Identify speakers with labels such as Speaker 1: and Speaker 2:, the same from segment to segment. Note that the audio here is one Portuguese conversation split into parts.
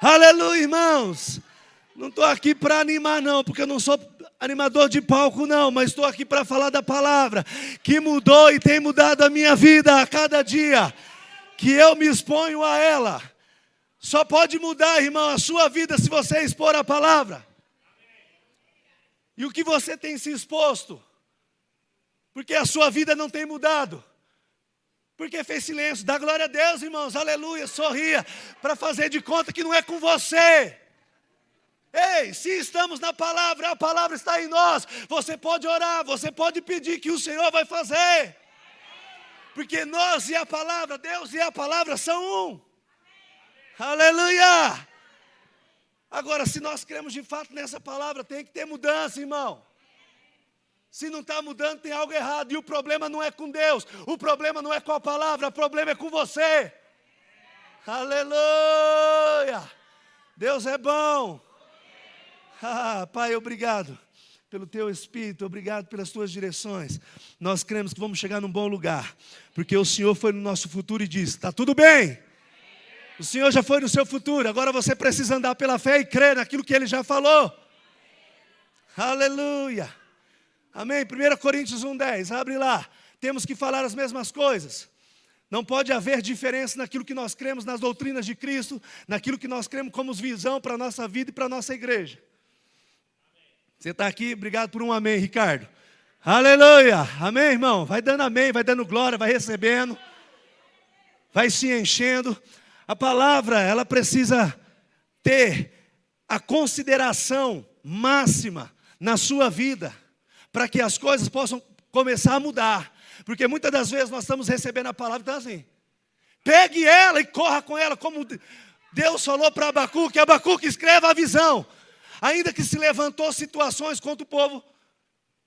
Speaker 1: Aleluia, irmãos. Não estou aqui para animar não, porque eu não sou animador de palco não, mas estou aqui para falar da palavra, que mudou e tem mudado a minha vida a cada dia, que eu me exponho a ela. Só pode mudar, irmão, a sua vida se você expor a palavra. E o que você tem se exposto? Porque a sua vida não tem mudado. Porque fez silêncio. Dá glória a Deus, irmãos. Aleluia. Sorria. Para fazer de conta que não é com você. Ei, se estamos na palavra, a palavra está em nós. Você pode orar, você pode pedir que o Senhor vai fazer. Porque nós e a palavra, Deus e a palavra são um. Aleluia. Agora, se nós cremos de fato nessa palavra, tem que ter mudança, irmão. Se não está mudando, tem algo errado. E o problema não é com Deus. O problema não é com a palavra. O problema é com você. Aleluia. Deus é bom. Pai, obrigado pelo Teu Espírito. Obrigado pelas Tuas direções. Nós cremos que vamos chegar num bom lugar. Porque o Senhor foi no nosso futuro e disse, está tudo bem. O Senhor já foi no seu futuro. Agora você precisa andar pela fé e crer naquilo que Ele já falou. Aleluia. Amém? 1 Coríntios 1:10, abre lá. Temos que falar as mesmas coisas. Não pode haver diferença naquilo que nós cremos, nas doutrinas de Cristo, naquilo que nós cremos como visão para a nossa vida e para a nossa igreja. Você está aqui? Obrigado por um amém, Ricardo. Aleluia. Amém, irmão? Vai dando amém, vai dando glória, vai recebendo. Vai se enchendo. A palavra, ela precisa ter a consideração máxima na sua vida, para que as coisas possam começar a mudar. Porque muitas das vezes nós estamos recebendo a palavra e está assim. Pegue ela e corra com ela, como Deus falou para Abacuque. Abacuque, escreva a visão. Ainda que se levantou situações contra o povo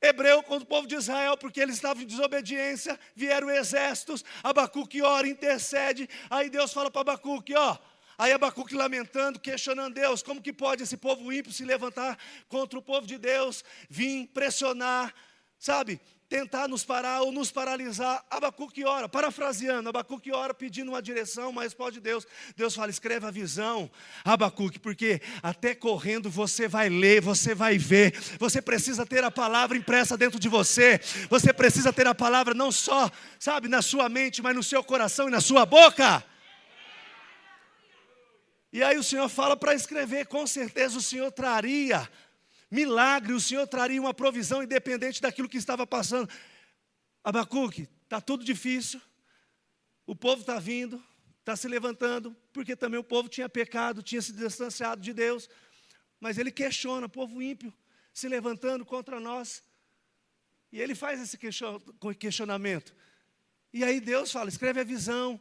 Speaker 1: hebreu, contra o povo de Israel, porque eles estavam em desobediência, vieram exércitos, Abacuque ora, intercede. Aí Deus fala para Abacuque, ó. Aí Abacuque lamentando, questionando Deus, como que pode esse povo ímpio se levantar contra o povo de Deus, vir pressionar, sabe, tentar nos parar ou nos paralisar. Abacuque ora, parafraseando, Abacuque ora pedindo uma direção, uma resposta de Deus. Deus fala, escreve a visão, Abacuque, porque até correndo você vai ler, você vai ver. Você precisa ter a palavra impressa dentro de você. Você precisa ter a palavra não só, sabe, na sua mente, mas no seu coração e na sua boca. E aí o Senhor fala para escrever, com certeza o Senhor traria milagre, o Senhor traria uma provisão independente daquilo que estava passando. Abacuque, está tudo difícil, o povo está vindo, está se levantando, porque também o povo tinha pecado, tinha se distanciado de Deus, mas ele questiona, o povo ímpio se levantando contra nós, e ele faz esse questionamento. E aí Deus fala, escreve a visão,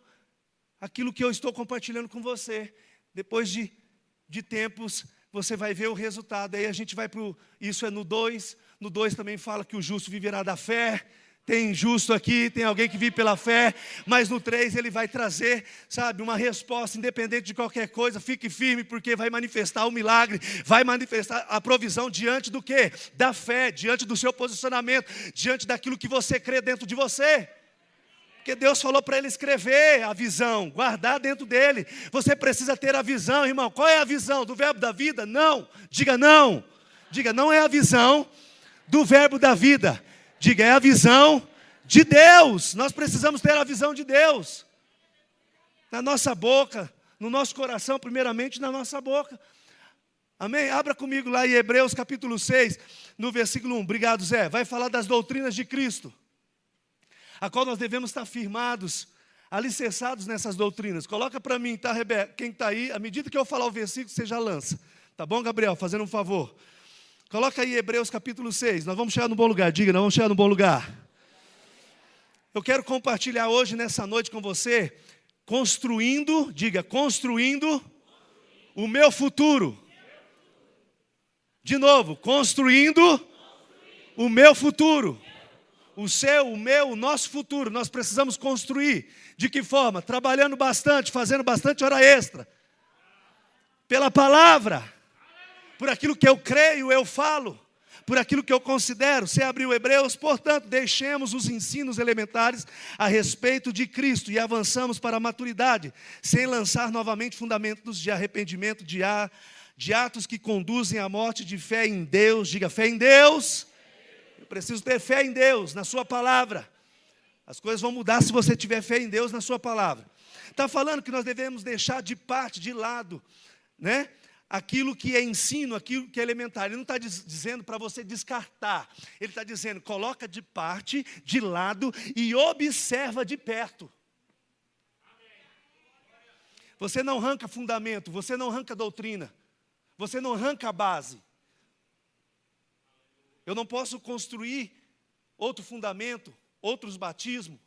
Speaker 1: aquilo que eu estou compartilhando com você. Depois de tempos, você vai ver o resultado. Aí a gente vai para o... Isso é no 2. No 2 também fala que o justo viverá da fé. Tem justo aqui, tem alguém que vive pela fé. Mas no 3 ele vai trazer, sabe, uma resposta independente de qualquer coisa. Fique firme, porque vai manifestar o milagre. Vai manifestar a provisão diante do quê? Da fé, diante do seu posicionamento. Diante daquilo que você crê dentro de você. Porque Deus falou para ele escrever a visão, guardar dentro dele. Você precisa ter a visão, irmão. Qual é a visão? Do verbo da vida? Não. Diga não. Diga, não é a visão do verbo da vida. Diga, é a visão de Deus. Nós precisamos ter a visão de Deus. Na nossa boca, no nosso coração, primeiramente na nossa boca. Amém? Abra comigo lá em Hebreus capítulo 6, no versículo 1. Obrigado, Zé. Vai falar das doutrinas de Cristo, a qual nós devemos estar firmados, alicerçados nessas doutrinas. Coloca para mim, tá, Rebeca? Quem está aí, à medida que eu falar o versículo, você já lança. Tá bom, Gabriel? Fazendo um favor. Coloca aí Hebreus capítulo 6. Nós vamos chegar no bom lugar. Diga, nós vamos chegar no bom lugar. Eu quero compartilhar hoje, nessa noite com você, construindo, diga, construindo o meu futuro. De novo, construindo o meu futuro. O seu, o meu, o nosso futuro, nós precisamos construir. De que forma? Trabalhando bastante, fazendo bastante hora extra. Pela palavra. Por aquilo que eu creio, eu falo. por aquilo que eu considero. Você abriu Hebreus, portanto, deixemos os ensinos elementares a respeito de Cristo e avançamos para a maturidade, sem lançar novamente fundamentos de arrependimento, de atos que conduzem à morte, de fé em Deus. Diga, fé em Deus. Eu preciso ter fé em Deus, na sua palavra. As coisas vão mudar se você tiver fé em Deus, na sua palavra. Está falando que nós devemos deixar de parte, de lado, né? Aquilo que é ensino, aquilo que é elementar. Ele não está dizendo para você descartar. Ele está dizendo, coloca de parte, de lado e observa de perto. Você não arranca fundamento, você não arranca doutrina, você não arranca a base. Eu não posso construir outro fundamento, outros batismos.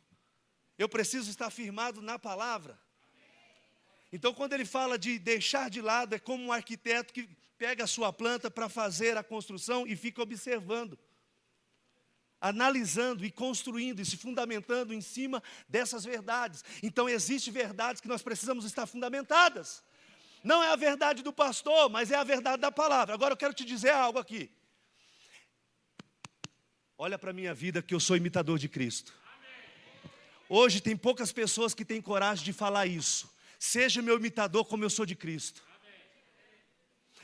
Speaker 1: Eu preciso estar firmado na palavra. Então, quando ele fala de deixar de lado, é como um arquiteto que pega a sua planta para fazer a construção e fica observando, analisando e construindo e se fundamentando em cima dessas verdades. Então, existem verdades que nós precisamos estar fundamentadas. Não é a verdade do pastor, mas é a verdade da palavra. Agora, eu quero te dizer algo aqui. Olha para a minha vida que eu sou imitador de Cristo. Hoje tem poucas pessoas que têm coragem de falar isso. Seja meu imitador como eu sou de Cristo.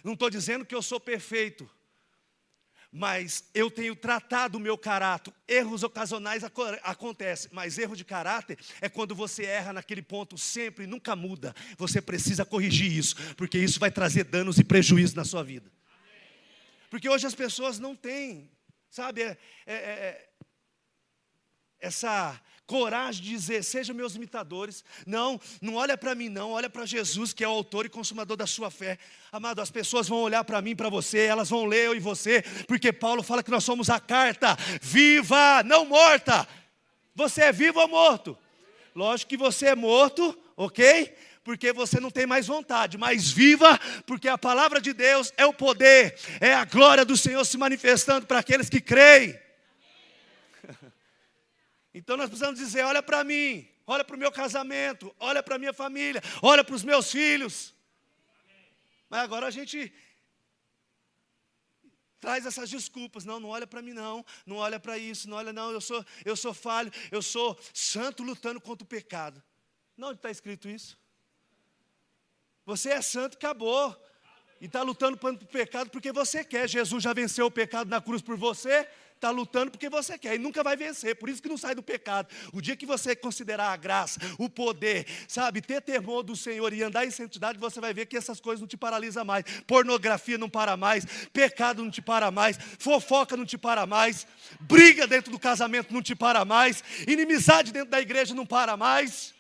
Speaker 1: Não estou dizendo que eu sou perfeito, mas eu tenho tratado o meu caráter. Erros ocasionais acontecem, mas erro de caráter é quando você erra naquele ponto sempre e nunca muda. Você precisa corrigir isso, porque isso vai trazer danos e prejuízos na sua vida. Porque hoje as pessoas não têm, sabe, essa coragem de dizer, sejam meus imitadores. Não olha para mim não, olha para Jesus, que é o autor e consumador da sua fé. Amado, as pessoas vão olhar para mim, para você, elas vão ler eu e você, porque Paulo fala que nós somos a carta viva, não morta. Você é vivo ou morto? Lógico que você é morto, ok? Porque você não tem mais vontade, mas viva, porque a palavra de Deus é o poder, é a glória do Senhor se manifestando para aqueles que creem. Então nós precisamos dizer, olha para mim, olha para o meu casamento, olha para a minha família, olha para os meus filhos. Mas agora a gente traz essas desculpas, não olha para mim não olha para isso, não olha não, eu sou falho, eu sou santo lutando contra o pecado. Não está escrito isso. Você é santo, acabou. E está lutando contra o pecado porque você quer. Jesus já venceu o pecado na cruz por você. Está lutando porque você quer e nunca vai vencer, por isso que não sai do pecado. O dia que você considerar a graça, o poder, sabe, ter temor do Senhor e andar em santidade, você vai ver que essas coisas não te paralisam mais. Pornografia não para mais, pecado não te para mais, fofoca não te para mais, briga dentro do casamento não te para mais, inimizade dentro da igreja não para mais.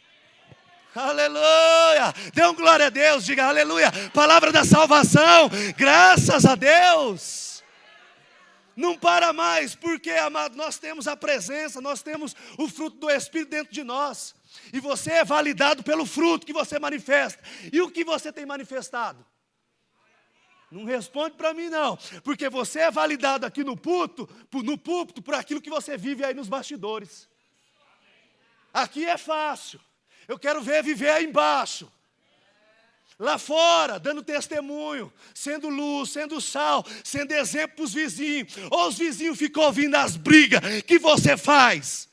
Speaker 1: Aleluia, dê um glória a Deus, diga aleluia, palavra da salvação, graças a Deus. Não para mais, porque, amado, nós temos a presença, nós temos o fruto do Espírito dentro de nós. E você é validado pelo fruto que você manifesta. E o que você tem manifestado? Não responde para mim não, porque você é validado aqui no púlpito por aquilo que você vive aí nos bastidores. Aqui é fácil, eu quero ver viver aí embaixo. Lá fora, dando testemunho, sendo luz, sendo sal, sendo exemplo para os vizinhos. Ou os vizinhos ficam ouvindo as brigas que você faz.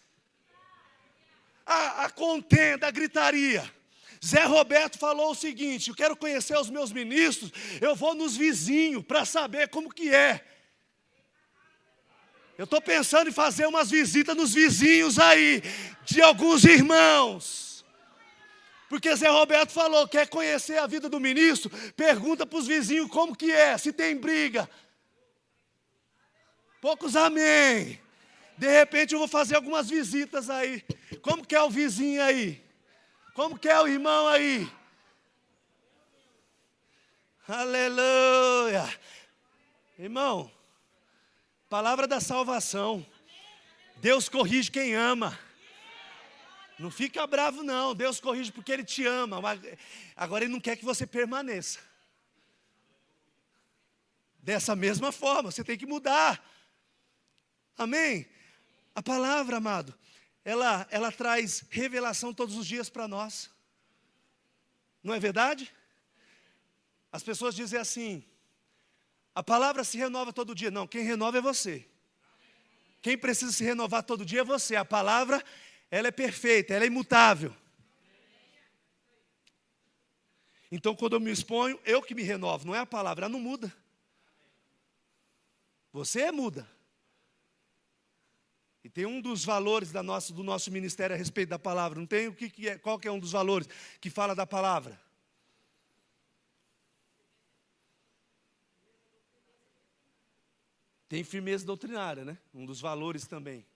Speaker 1: A contenda, a gritaria. Zé Roberto falou o seguinte, eu quero conhecer os meus ministros, eu vou nos vizinhos para saber como que é. Eu estou pensando em fazer umas visitas nos vizinhos aí, de alguns irmãos. Porque Zé Roberto falou, quer conhecer a vida do ministro? Pergunta para os vizinhos como que é, se tem briga. Poucos amém. De repente eu vou fazer algumas visitas aí. Como que é o vizinho aí? Como que é o irmão aí? Aleluia. Irmão, palavra da salvação. Deus corrige quem ama. Não fica bravo não, Deus corrige porque Ele te ama, mas agora Ele não quer que você permaneça. Dessa mesma forma, você tem que mudar. Amém? A palavra, amado, ela traz revelação todos os dias para nós. Não é verdade? As pessoas dizem assim, A palavra se renova todo dia. Não, quem renova é você. Quem precisa se renovar todo dia é você. A palavra, ela é perfeita, ela é imutável. Então, quando eu me exponho, eu que me renovo, não é a palavra, ela não muda. Você muda. E tem um dos valores do nosso ministério a respeito da palavra. Não tem qual que é um dos valores que fala da palavra? Tem firmeza doutrinária, né? Um dos valores também.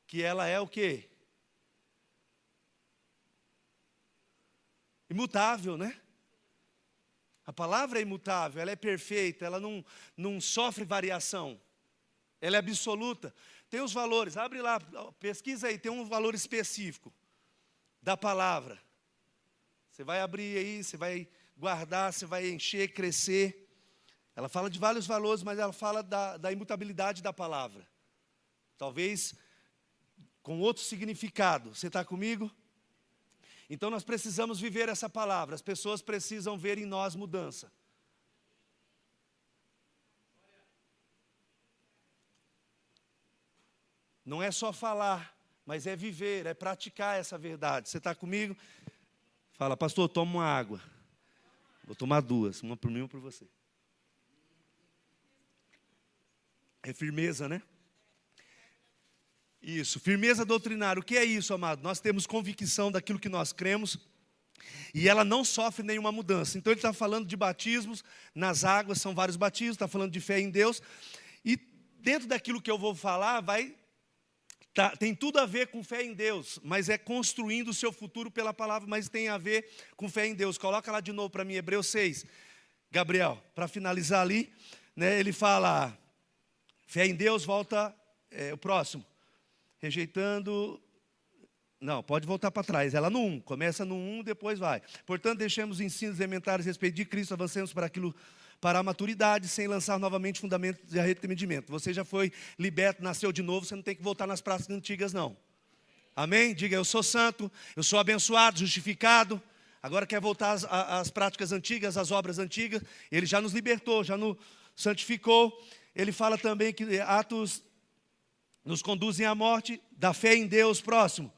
Speaker 1: Que ela é o quê? Imutável, né? A palavra é imutável, ela é perfeita, ela não sofre variação. Ela é absoluta. Tem os valores, abre lá, pesquisa aí, tem um valor específico da palavra. Você vai abrir aí, você vai guardar, você vai encher, crescer. Ela fala de vários valores, mas ela fala da imutabilidade da palavra. Talvez com outro significado. Você está comigo? Então nós precisamos viver essa palavra. As pessoas precisam ver em nós mudança. Não é só falar, mas é viver, é praticar essa verdade. Você está comigo? Fala, pastor, toma uma água. Vou tomar duas, uma para mim e uma para você. É firmeza, né? Isso, firmeza doutrinária. O que é isso, amado? Nós temos convicção daquilo que nós cremos e ela não sofre nenhuma mudança. Então ele está falando de batismos nas águas, são vários batismos, está falando de fé em Deus. E dentro daquilo que eu vou falar, tem tudo a ver com fé em Deus, mas é construindo o seu futuro pela palavra, mas tem a ver com fé em Deus. Coloca lá de novo para mim, Hebreus 6. Gabriel, para finalizar ali, né, ele fala... Fé em Deus, volta o próximo. Rejeitando... Não, pode voltar para trás. Ela no 1. Começa no 1, depois vai. Portanto, deixemos ensinos elementares a respeito de Cristo, avancemos para a maturidade, sem lançar novamente fundamentos de arrependimento. Você já foi liberto, nasceu de novo, você não tem que voltar nas práticas antigas, não. Amém? Diga, eu sou santo, eu sou abençoado, justificado. Agora quer voltar às práticas antigas, às obras antigas. Ele já nos libertou, já nos santificou. Ele fala também que atos nos conduzem à morte, da fé em Deus, próximo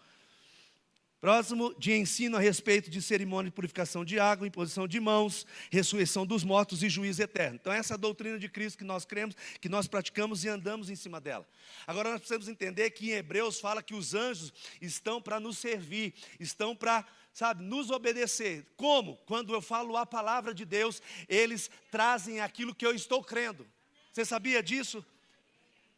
Speaker 1: de ensino a respeito de cerimônia de purificação de água, imposição de mãos, ressurreição dos mortos e juízo eterno. Então essa é a doutrina de Cristo que nós cremos, que nós praticamos e andamos em cima dela. Agora nós precisamos entender que em Hebreus fala que os anjos estão para nos servir, estão para, nos obedecer. Como? Quando eu falo a palavra de Deus, eles trazem aquilo que eu estou crendo. Você sabia disso?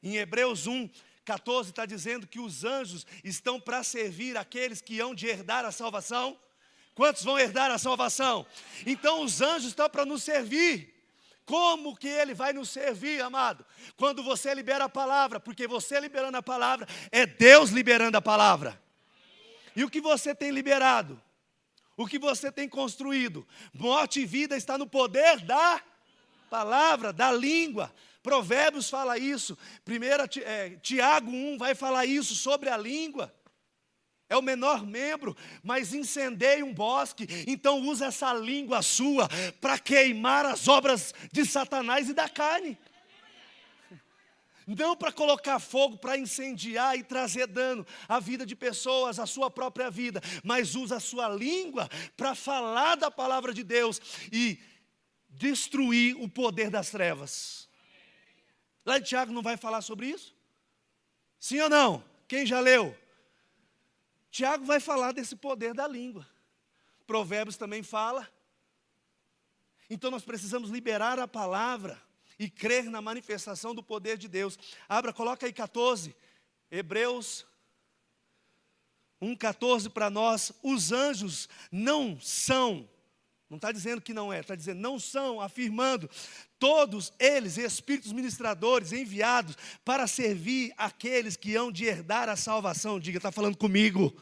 Speaker 1: Em Hebreus 1:14 está dizendo que os anjos estão para servir aqueles que hão de herdar a salvação. Quantos vão herdar a salvação? Então os anjos estão para nos servir. Como que ele vai nos servir, amado? Quando você libera a palavra, porque você liberando a palavra, é Deus liberando a palavra. E o que você tem liberado? O que você tem construído? Morte e vida está no poder da palavra, da língua. Provérbios fala isso. Tiago 1 vai falar isso sobre a língua. É o menor membro, mas incendeia um bosque. Então usa essa língua sua para queimar as obras de Satanás e da carne. Não para colocar fogo, para incendiar e trazer dano à vida de pessoas, à sua própria vida. Mas usa a sua língua para falar da palavra de Deus e destruir o poder das trevas. Lá em Tiago não vai falar sobre isso? Sim ou não? Quem já leu? Tiago vai falar desse poder da língua. Provérbios também fala. Então nós precisamos liberar a palavra e crer na manifestação do poder de Deus. Coloca aí 14. Hebreus 1:14 para nós. Os anjos não são... Não está dizendo que não é, está dizendo não são, afirmando, todos eles espíritos ministradores enviados para servir aqueles que hão de herdar a salvação. Diga, está falando comigo?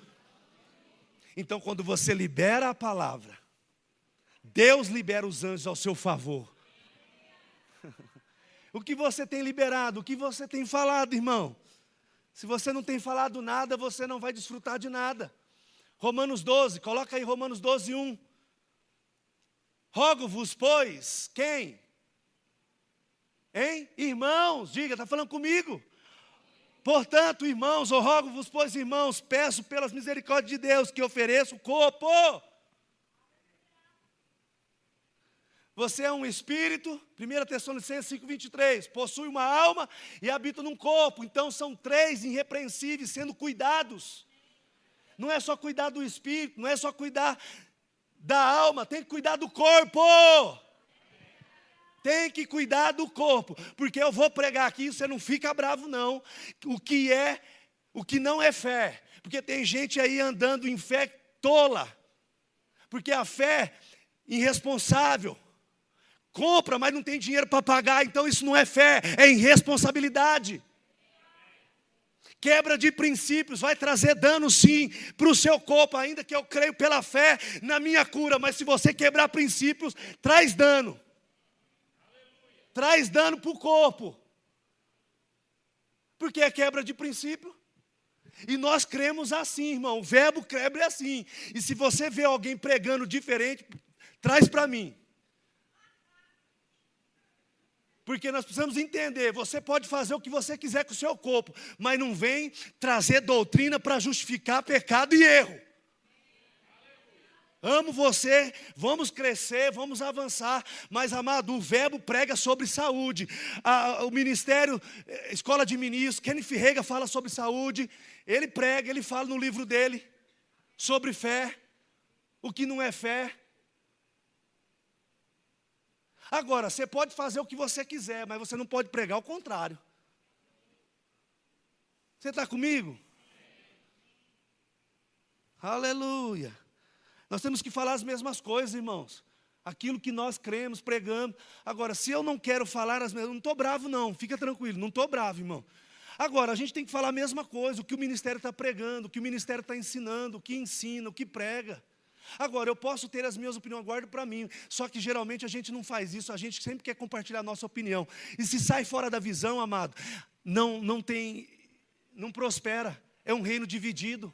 Speaker 1: Então quando você libera a palavra, Deus libera os anjos ao seu favor. O que você tem liberado, o que você tem falado, irmão? Se você não tem falado nada, você não vai desfrutar de nada. Romanos 12, coloca aí Romanos 12:1. Rogo-vos, pois, quem? Hein? Irmãos, diga, está falando comigo? Portanto, irmãos, eu rogo-vos, pois, irmãos, peço pelas misericórdias de Deus que ofereça o corpo. Você é um espírito, 1 Tessalonicenses 5,23, possui uma alma e habita num corpo. Então são três irrepreensíveis sendo cuidados. Não é só cuidar do espírito, não é só cuidar da alma, tem que cuidar do corpo. Tem que cuidar do corpo, porque eu vou pregar aqui, você não fica bravo não. O que não é fé, porque tem gente aí andando em fé tola, porque a fé irresponsável, compra, mas não tem dinheiro para pagar, então isso não é fé, é irresponsabilidade. Quebra de princípios vai trazer dano sim para o seu corpo, ainda que eu creio pela fé na minha cura, mas se você quebrar princípios, traz dano. Traz dano para o corpo. Porque é quebra de princípio. E nós cremos assim, irmão, o verbo quebra é assim. E se você vê alguém pregando diferente, traz para mim. Porque nós precisamos entender, você pode fazer o que você quiser com o seu corpo, mas não vem trazer doutrina para justificar pecado e erro. Amo você, vamos crescer, vamos avançar, mas amado, o verbo prega sobre saúde. O ministério, escola de ministros, Kenneth Reagan fala sobre saúde, ele prega, ele fala no livro dele sobre fé, o que não é fé. Agora, você pode fazer o que você quiser, mas você não pode pregar o contrário. Você está comigo? Aleluia. Nós temos que falar as mesmas coisas, irmãos. Aquilo que nós cremos, pregamos. Agora, se eu não quero falar as mesmas, não estou bravo não, fica tranquilo, não estou bravo, irmão. Agora, a gente tem que falar a mesma coisa, o que o ministério está pregando, o que o ministério está ensinando, o que ensina, o que prega. Agora, eu posso ter as minhas opiniões, guardo para mim, só que geralmente a gente não faz isso, a gente sempre quer compartilhar a nossa opinião. E se sai fora da visão, amado, não prospera, é um reino dividido.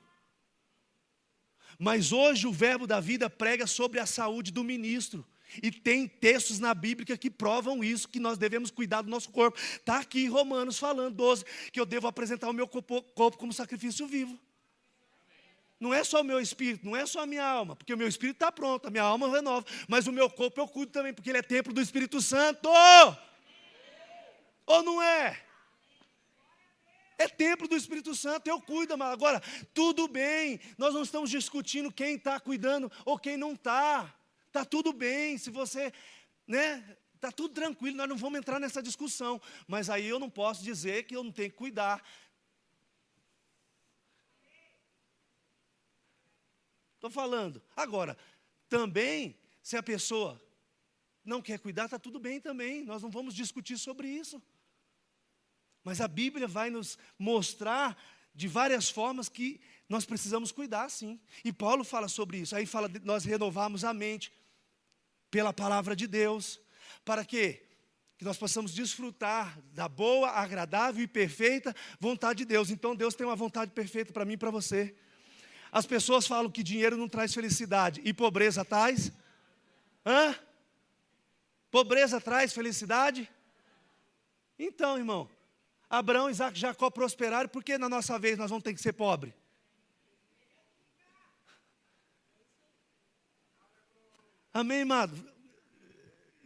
Speaker 1: Mas hoje o verbo da vida prega sobre a saúde do ministro. E tem textos na Bíblia que provam isso, que nós devemos cuidar do nosso corpo. Está aqui em Romanos falando, 12, que eu devo apresentar o meu corpo como sacrifício vivo. Não é só o meu espírito, não é só a minha alma, porque o meu espírito está pronto, a minha alma eu renovo, mas o meu corpo eu cuido também, porque ele é templo do Espírito Santo. Ou não é? É templo do Espírito Santo, eu cuido, mas agora, tudo bem, nós não estamos discutindo quem está cuidando ou quem não está. Está tudo bem, se você, está tudo tranquilo, nós não vamos entrar nessa discussão, mas aí eu não posso dizer que eu não tenho que cuidar. Estou falando. Agora, também, se a pessoa não quer cuidar, está tudo bem também. Nós não vamos discutir sobre isso. Mas a Bíblia vai nos mostrar de várias formas que nós precisamos cuidar, sim. E Paulo fala sobre isso. Aí fala de nós renovarmos a mente pela palavra de Deus. Para quê? Que nós possamos desfrutar da boa, agradável e perfeita vontade de Deus. Então Deus tem uma vontade perfeita para mim e para você. As pessoas falam que dinheiro não traz felicidade. E pobreza traz? Pobreza traz felicidade? Então, irmão, Abraão, Isaac e Jacó prosperaram, por que na nossa vez nós vamos ter que ser pobres? Amém, amado?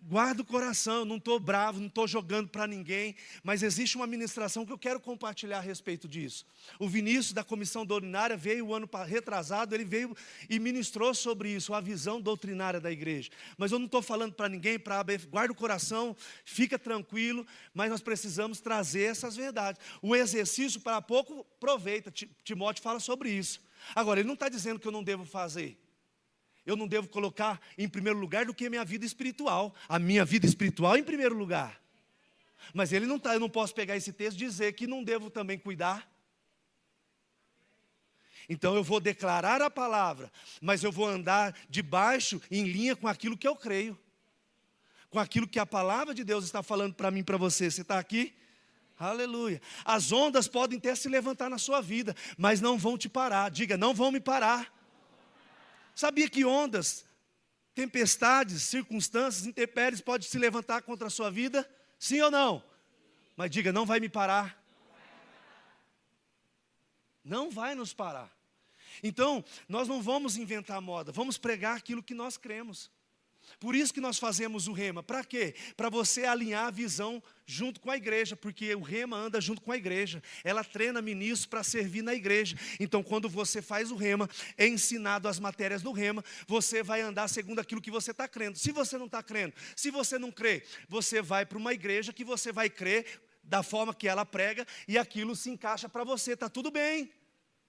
Speaker 1: Guarda o coração, não estou bravo, não estou jogando para ninguém, mas existe uma ministração que eu quero compartilhar a respeito disso. O Vinícius, da comissão doutrinária, veio o ano retrasado, ele veio e ministrou sobre isso, a visão doutrinária da igreja. Mas eu não estou falando para ninguém, guarda o coração, fica tranquilo, mas nós precisamos trazer essas verdades. O exercício para pouco aproveita, Timóteo fala sobre isso. Agora, ele não está dizendo que eu não devo fazer. Eu não devo colocar em primeiro lugar do que a minha vida espiritual. A minha vida espiritual em primeiro lugar. Mas ele não está, eu não posso pegar esse texto e dizer que não devo também cuidar. Então eu vou declarar a palavra, mas eu vou andar debaixo, em linha com aquilo que eu creio. Com aquilo que a palavra de Deus está falando para mim e para você. Você está aqui? Aleluia. As ondas podem até se levantar na sua vida, mas não vão te parar. Diga, não vão me parar. Sabia que ondas, tempestades, circunstâncias, intempéries podem se levantar contra a sua vida? Sim ou não? Mas diga, não vai me parar. Não vai nos parar. Então, nós não vamos inventar moda, vamos pregar aquilo que nós cremos. Por isso que nós fazemos o rema. Para quê? Para você alinhar a visão junto com a igreja, porque o rema anda junto com a igreja. Ela treina ministros para servir na igreja. Então, quando você faz o rema, é ensinado as matérias do rema, você vai andar segundo aquilo que você está crendo. Se você não está crendo, se você não crê, você vai para uma igreja que você vai crer da forma que ela prega e aquilo se encaixa para você. Está tudo bem.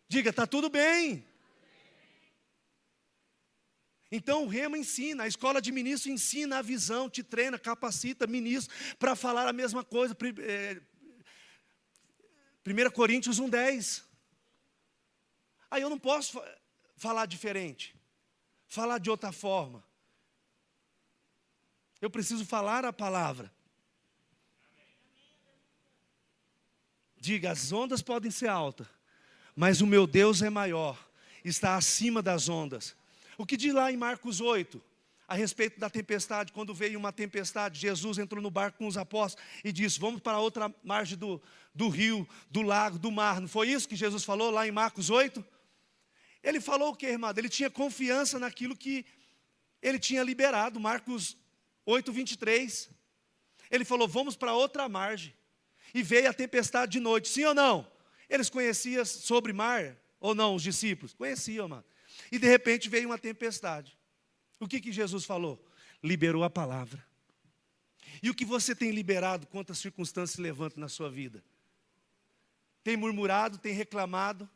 Speaker 1: Diga, está tudo bem. Então o rema ensina, a escola de ministro ensina a visão, te treina, capacita ministro para falar a mesma coisa. 1 Coríntios 1:10. Aí eu não posso falar diferente, falar de outra forma. Eu preciso falar a palavra. Diga, as ondas podem ser altas, mas o meu Deus é maior, está acima das ondas. O que diz lá em Marcos 8, a respeito da tempestade, quando veio uma tempestade, Jesus entrou no barco com os apóstolos e disse, vamos para a outra margem do rio, do lago, do mar. Não foi isso que Jesus falou lá em Marcos 8? Ele falou o que, irmão? Ele tinha confiança naquilo que ele tinha liberado, Marcos 8:23. Ele falou, vamos para outra margem. E veio a tempestade de noite, sim ou não? Eles conheciam sobre mar ou não, os discípulos? Conheciam, mano. E de repente veio uma tempestade. O que Jesus falou? Liberou a palavra. E o que você tem liberado quanto as circunstâncias se levantam na sua vida? Tem murmurado, tem reclamado?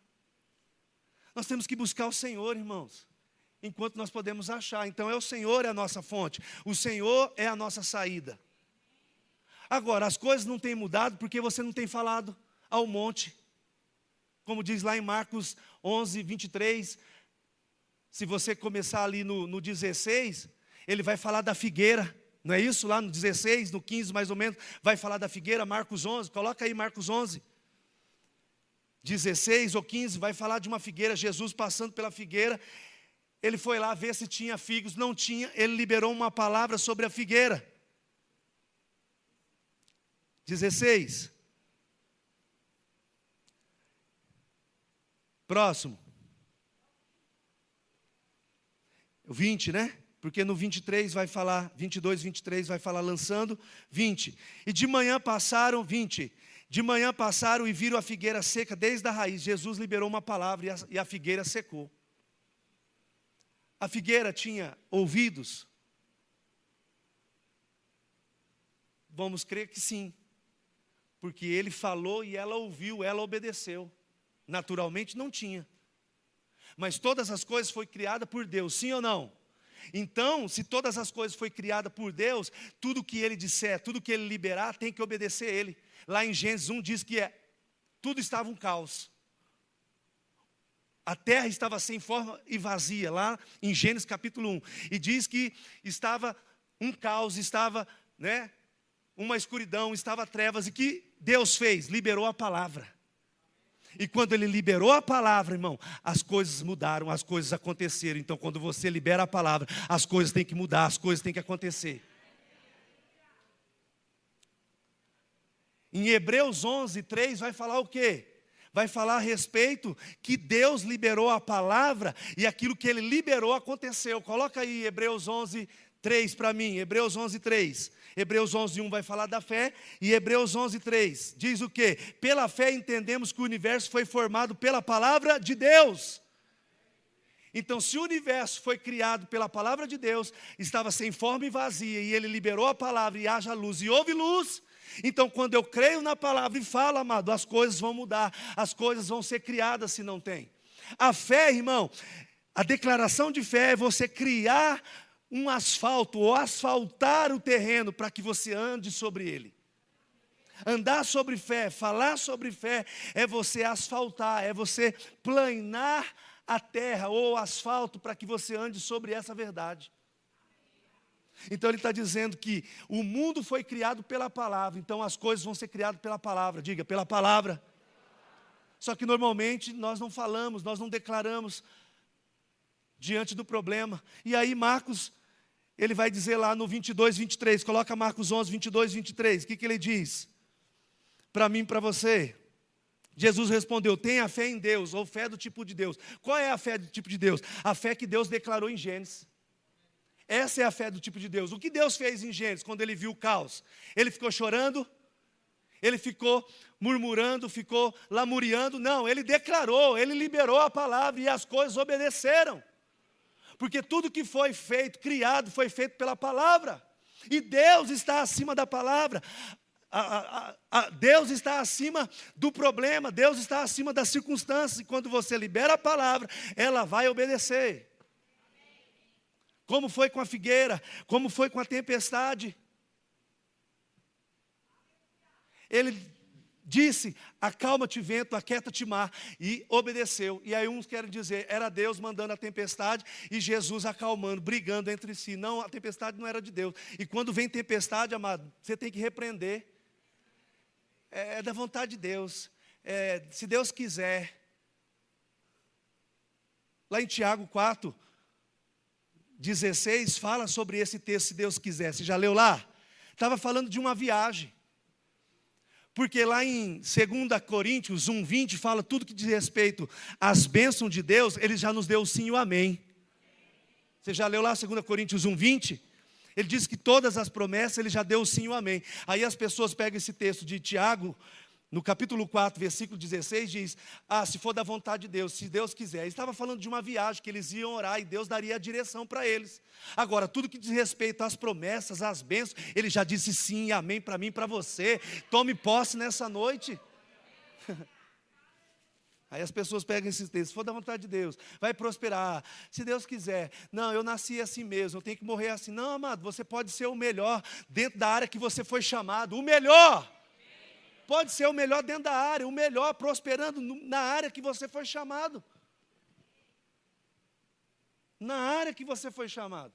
Speaker 1: Nós temos que buscar o Senhor, irmãos, enquanto nós podemos achar. Então é o Senhor é a nossa fonte, o Senhor é a nossa saída. Agora, as coisas não têm mudado porque você não tem falado ao monte. Como diz lá em Marcos 11:23, se você começar ali no 16, ele vai falar da figueira, não é isso? Lá no 16, no 15 mais ou menos, vai falar da figueira, Marcos 11, coloca aí Marcos 11. 16 ou 15, vai falar de uma figueira, Jesus passando pela figueira, ele foi lá ver se tinha figos, não tinha, ele liberou uma palavra sobre a figueira. 16. Próximo. 20, né? Porque no 23 vai falar, 22, 23 vai falar lançando, 20. E de manhã passaram, 20. De manhã passaram e viram a figueira seca desde a raiz. Jesus liberou uma palavra e a figueira secou. A figueira tinha ouvidos? Vamos crer que sim. Porque ele falou e ela ouviu, ela obedeceu. Naturalmente não tinha. Mas todas as coisas foram criadas por Deus, sim ou não? Então, se todas as coisas foram criadas por Deus, tudo que Ele disser, tudo que Ele liberar, tem que obedecer a Ele. Lá em Gênesis 1 diz que tudo estava um caos. A terra estava sem forma e vazia, lá em Gênesis capítulo 1. E diz que estava um caos, estava, uma escuridão, estava trevas. E que Deus fez? Liberou a palavra. E quando Ele liberou a palavra, irmão, as coisas mudaram, as coisas aconteceram. Então, quando você libera a palavra, as coisas têm que mudar, as coisas têm que acontecer. Em Hebreus 11:3 vai falar o quê? Vai falar a respeito que Deus liberou a palavra e aquilo que Ele liberou aconteceu. Coloca aí Hebreus 11:3 para mim, Hebreus 11:3. Hebreus 11:1 vai falar da fé e Hebreus 11:3 diz o quê? Pela fé entendemos que o universo foi formado pela palavra de Deus. Então, se o universo foi criado pela palavra de Deus, estava sem forma e vazia, e Ele liberou a palavra e haja luz, e houve luz. Então, quando eu creio na palavra e falo, amado, as coisas vão mudar, as coisas vão ser criadas se não tem. A fé, irmão, a declaração de fé é você criar um asfalto ou asfaltar o terreno para que você ande sobre ele. Andar sobre fé, falar sobre fé, é você asfaltar, é você planar a terra ou asfalto para que você ande sobre essa verdade. Então ele está dizendo que o mundo foi criado pela palavra, então as coisas vão ser criadas pela palavra, diga, pela palavra. Só que normalmente nós não falamos, nós não declaramos diante do problema. E aí Marcos, ele vai dizer lá no 22, 23, coloca Marcos 11, 22, 23, o que ele diz? para mim e para você. Jesus respondeu: tenha fé em Deus, ou fé do tipo de Deus. Qual é a fé do tipo de Deus? A fé que Deus declarou em Gênesis. Essa é a fé do tipo de Deus. O que Deus fez em Gênesis, quando Ele viu o caos? Ele ficou chorando? Ele ficou murmurando, ficou lamuriando? Não, Ele declarou, Ele liberou a palavra e as coisas obedeceram. Porque tudo que foi feito, criado, foi feito pela palavra. E Deus está acima da palavra. Deus está acima do problema, Deus está acima das circunstâncias, e quando você libera a palavra, ela vai obedecer. Como foi com a figueira, como foi com a tempestade. Ele disse: acalma-te vento, aquieta-te mar, e obedeceu. E aí uns querem dizer, era Deus mandando a tempestade e Jesus acalmando, brigando entre si. Não, a tempestade não era de Deus. E quando vem tempestade, amado, você tem que repreender. É da vontade de Deus, se Deus quiser. Lá em Tiago 4:16 fala sobre esse texto, se Deus quiser. Você já leu lá? Estava falando de uma viagem. Porque lá em 2 Coríntios 1:20 fala tudo que diz respeito às bênçãos de Deus, Ele já nos deu o sim e o amém. Você já leu lá 2 Coríntios 1:20? Ele diz que todas as promessas Ele já deu o sim e o amém. Aí as pessoas pegam esse texto de Tiago, no capítulo 4, versículo 16, diz: se for da vontade de Deus, se Deus quiser. Ele estava falando de uma viagem que eles iam orar e Deus daria a direção para eles. Agora, tudo que diz respeito às promessas, às bênçãos, Ele já disse sim e amém para mim e para você. Tome posse nessa noite. Aí as pessoas pegam esses textos: se for da vontade de Deus, vai prosperar, se Deus quiser. Não, eu nasci assim mesmo, eu tenho que morrer assim. Não, amado, você pode ser o melhor dentro da área que você foi chamado. O melhor. Pode ser o melhor dentro da área, o melhor prosperando na área que você foi chamado. Na área que você foi chamado.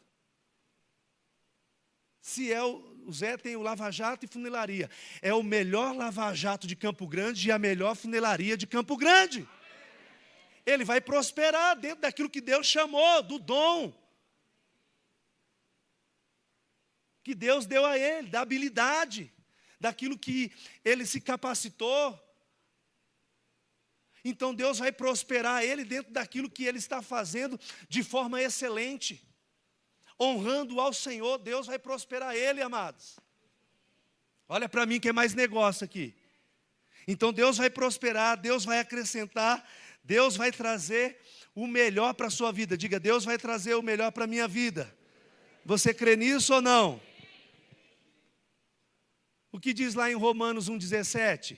Speaker 1: Se é o Zé tem o lava-jato e funilaria. É o melhor lava-jato de Campo Grande e a melhor funilaria de Campo Grande. Ele vai prosperar dentro daquilo que Deus chamou, do dom que Deus deu a ele, da habilidade, daquilo que ele se capacitou. Então Deus vai prosperar ele dentro daquilo que ele está fazendo de forma excelente. Honrando ao Senhor, Deus vai prosperar ele, amados. Olha para mim que é mais negócio aqui. Então Deus vai prosperar, Deus vai acrescentar, Deus vai trazer o melhor para a sua vida. Diga: Deus vai trazer o melhor para a minha vida. Você crê nisso ou não? O que diz lá em Romanos 1,17?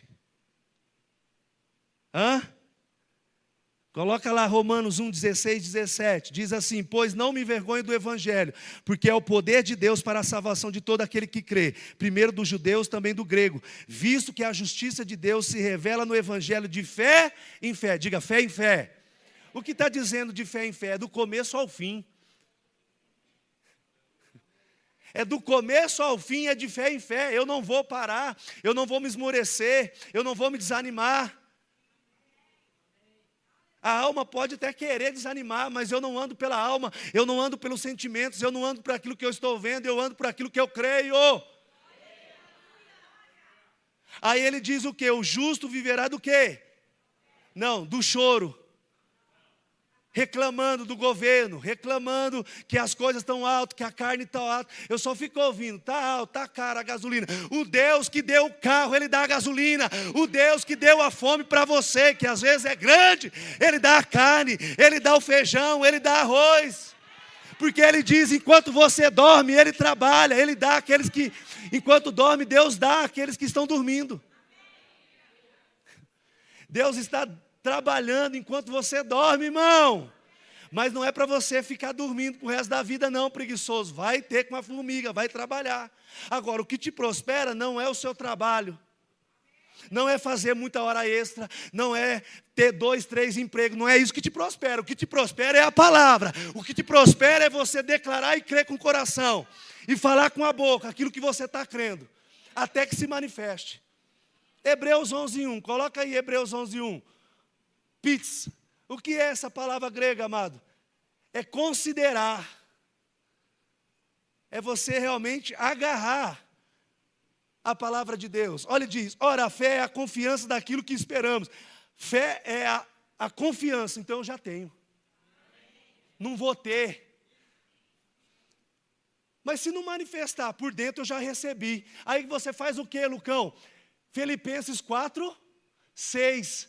Speaker 1: Coloca lá Romanos 1,16, 17. Diz assim: pois não me envergonho do Evangelho, porque é o poder de Deus para a salvação de todo aquele que crê, primeiro dos judeus, também do grego, visto que a justiça de Deus se revela no Evangelho de fé em fé. Diga: fé em fé. O que está dizendo de fé em fé? É do começo ao fim. É do começo ao fim, é de fé em fé. Eu não vou parar, eu não vou me esmorecer, eu não vou me desanimar. A alma pode até querer desanimar, mas eu não ando pela alma, eu não ando pelos sentimentos, eu não ando por aquilo que eu estou vendo, eu ando por aquilo que eu creio. Aí ele diz o quê? O justo viverá do quê? Não, do choro. Reclamando do governo, reclamando que as coisas estão altas, que a carne está alta. Eu só fico ouvindo: está alto, está cara a gasolina. O Deus que deu o carro, Ele dá a gasolina. O Deus que deu a fome para você, que às vezes é grande, Ele dá a carne, Ele dá o feijão, Ele dá arroz. Porque Ele diz: enquanto você dorme, Ele trabalha. Ele dá àqueles que, enquanto dorme, Deus dá àqueles que estão dormindo. Deus está trabalhando enquanto você dorme, irmão. Mas não é para você ficar dormindo pro resto da vida não, preguiçoso. Vai ter com a formiga, vai trabalhar. Agora, o que te prospera não é o seu trabalho. Não é fazer muita hora extra, não é ter 2, 3 empregos, não é isso que te prospera. O que te prospera é a palavra. O que te prospera é você declarar e crer com o coração. E falar com a boca aquilo que você está crendo. Até que se manifeste. Hebreus 11:1, coloca aí Hebreus 11:1. Pitz. O que é essa palavra grega, amado? É considerar. É você realmente agarrar. a palavra de Deus. Olha, diz, ora, a fé é a confiança daquilo que esperamos. Fé é a confiança, então eu já tenho. Não vou ter. Mas se não manifestar por dentro, eu já recebi. Aí você faz o que, Lucão? Filipenses 4:6.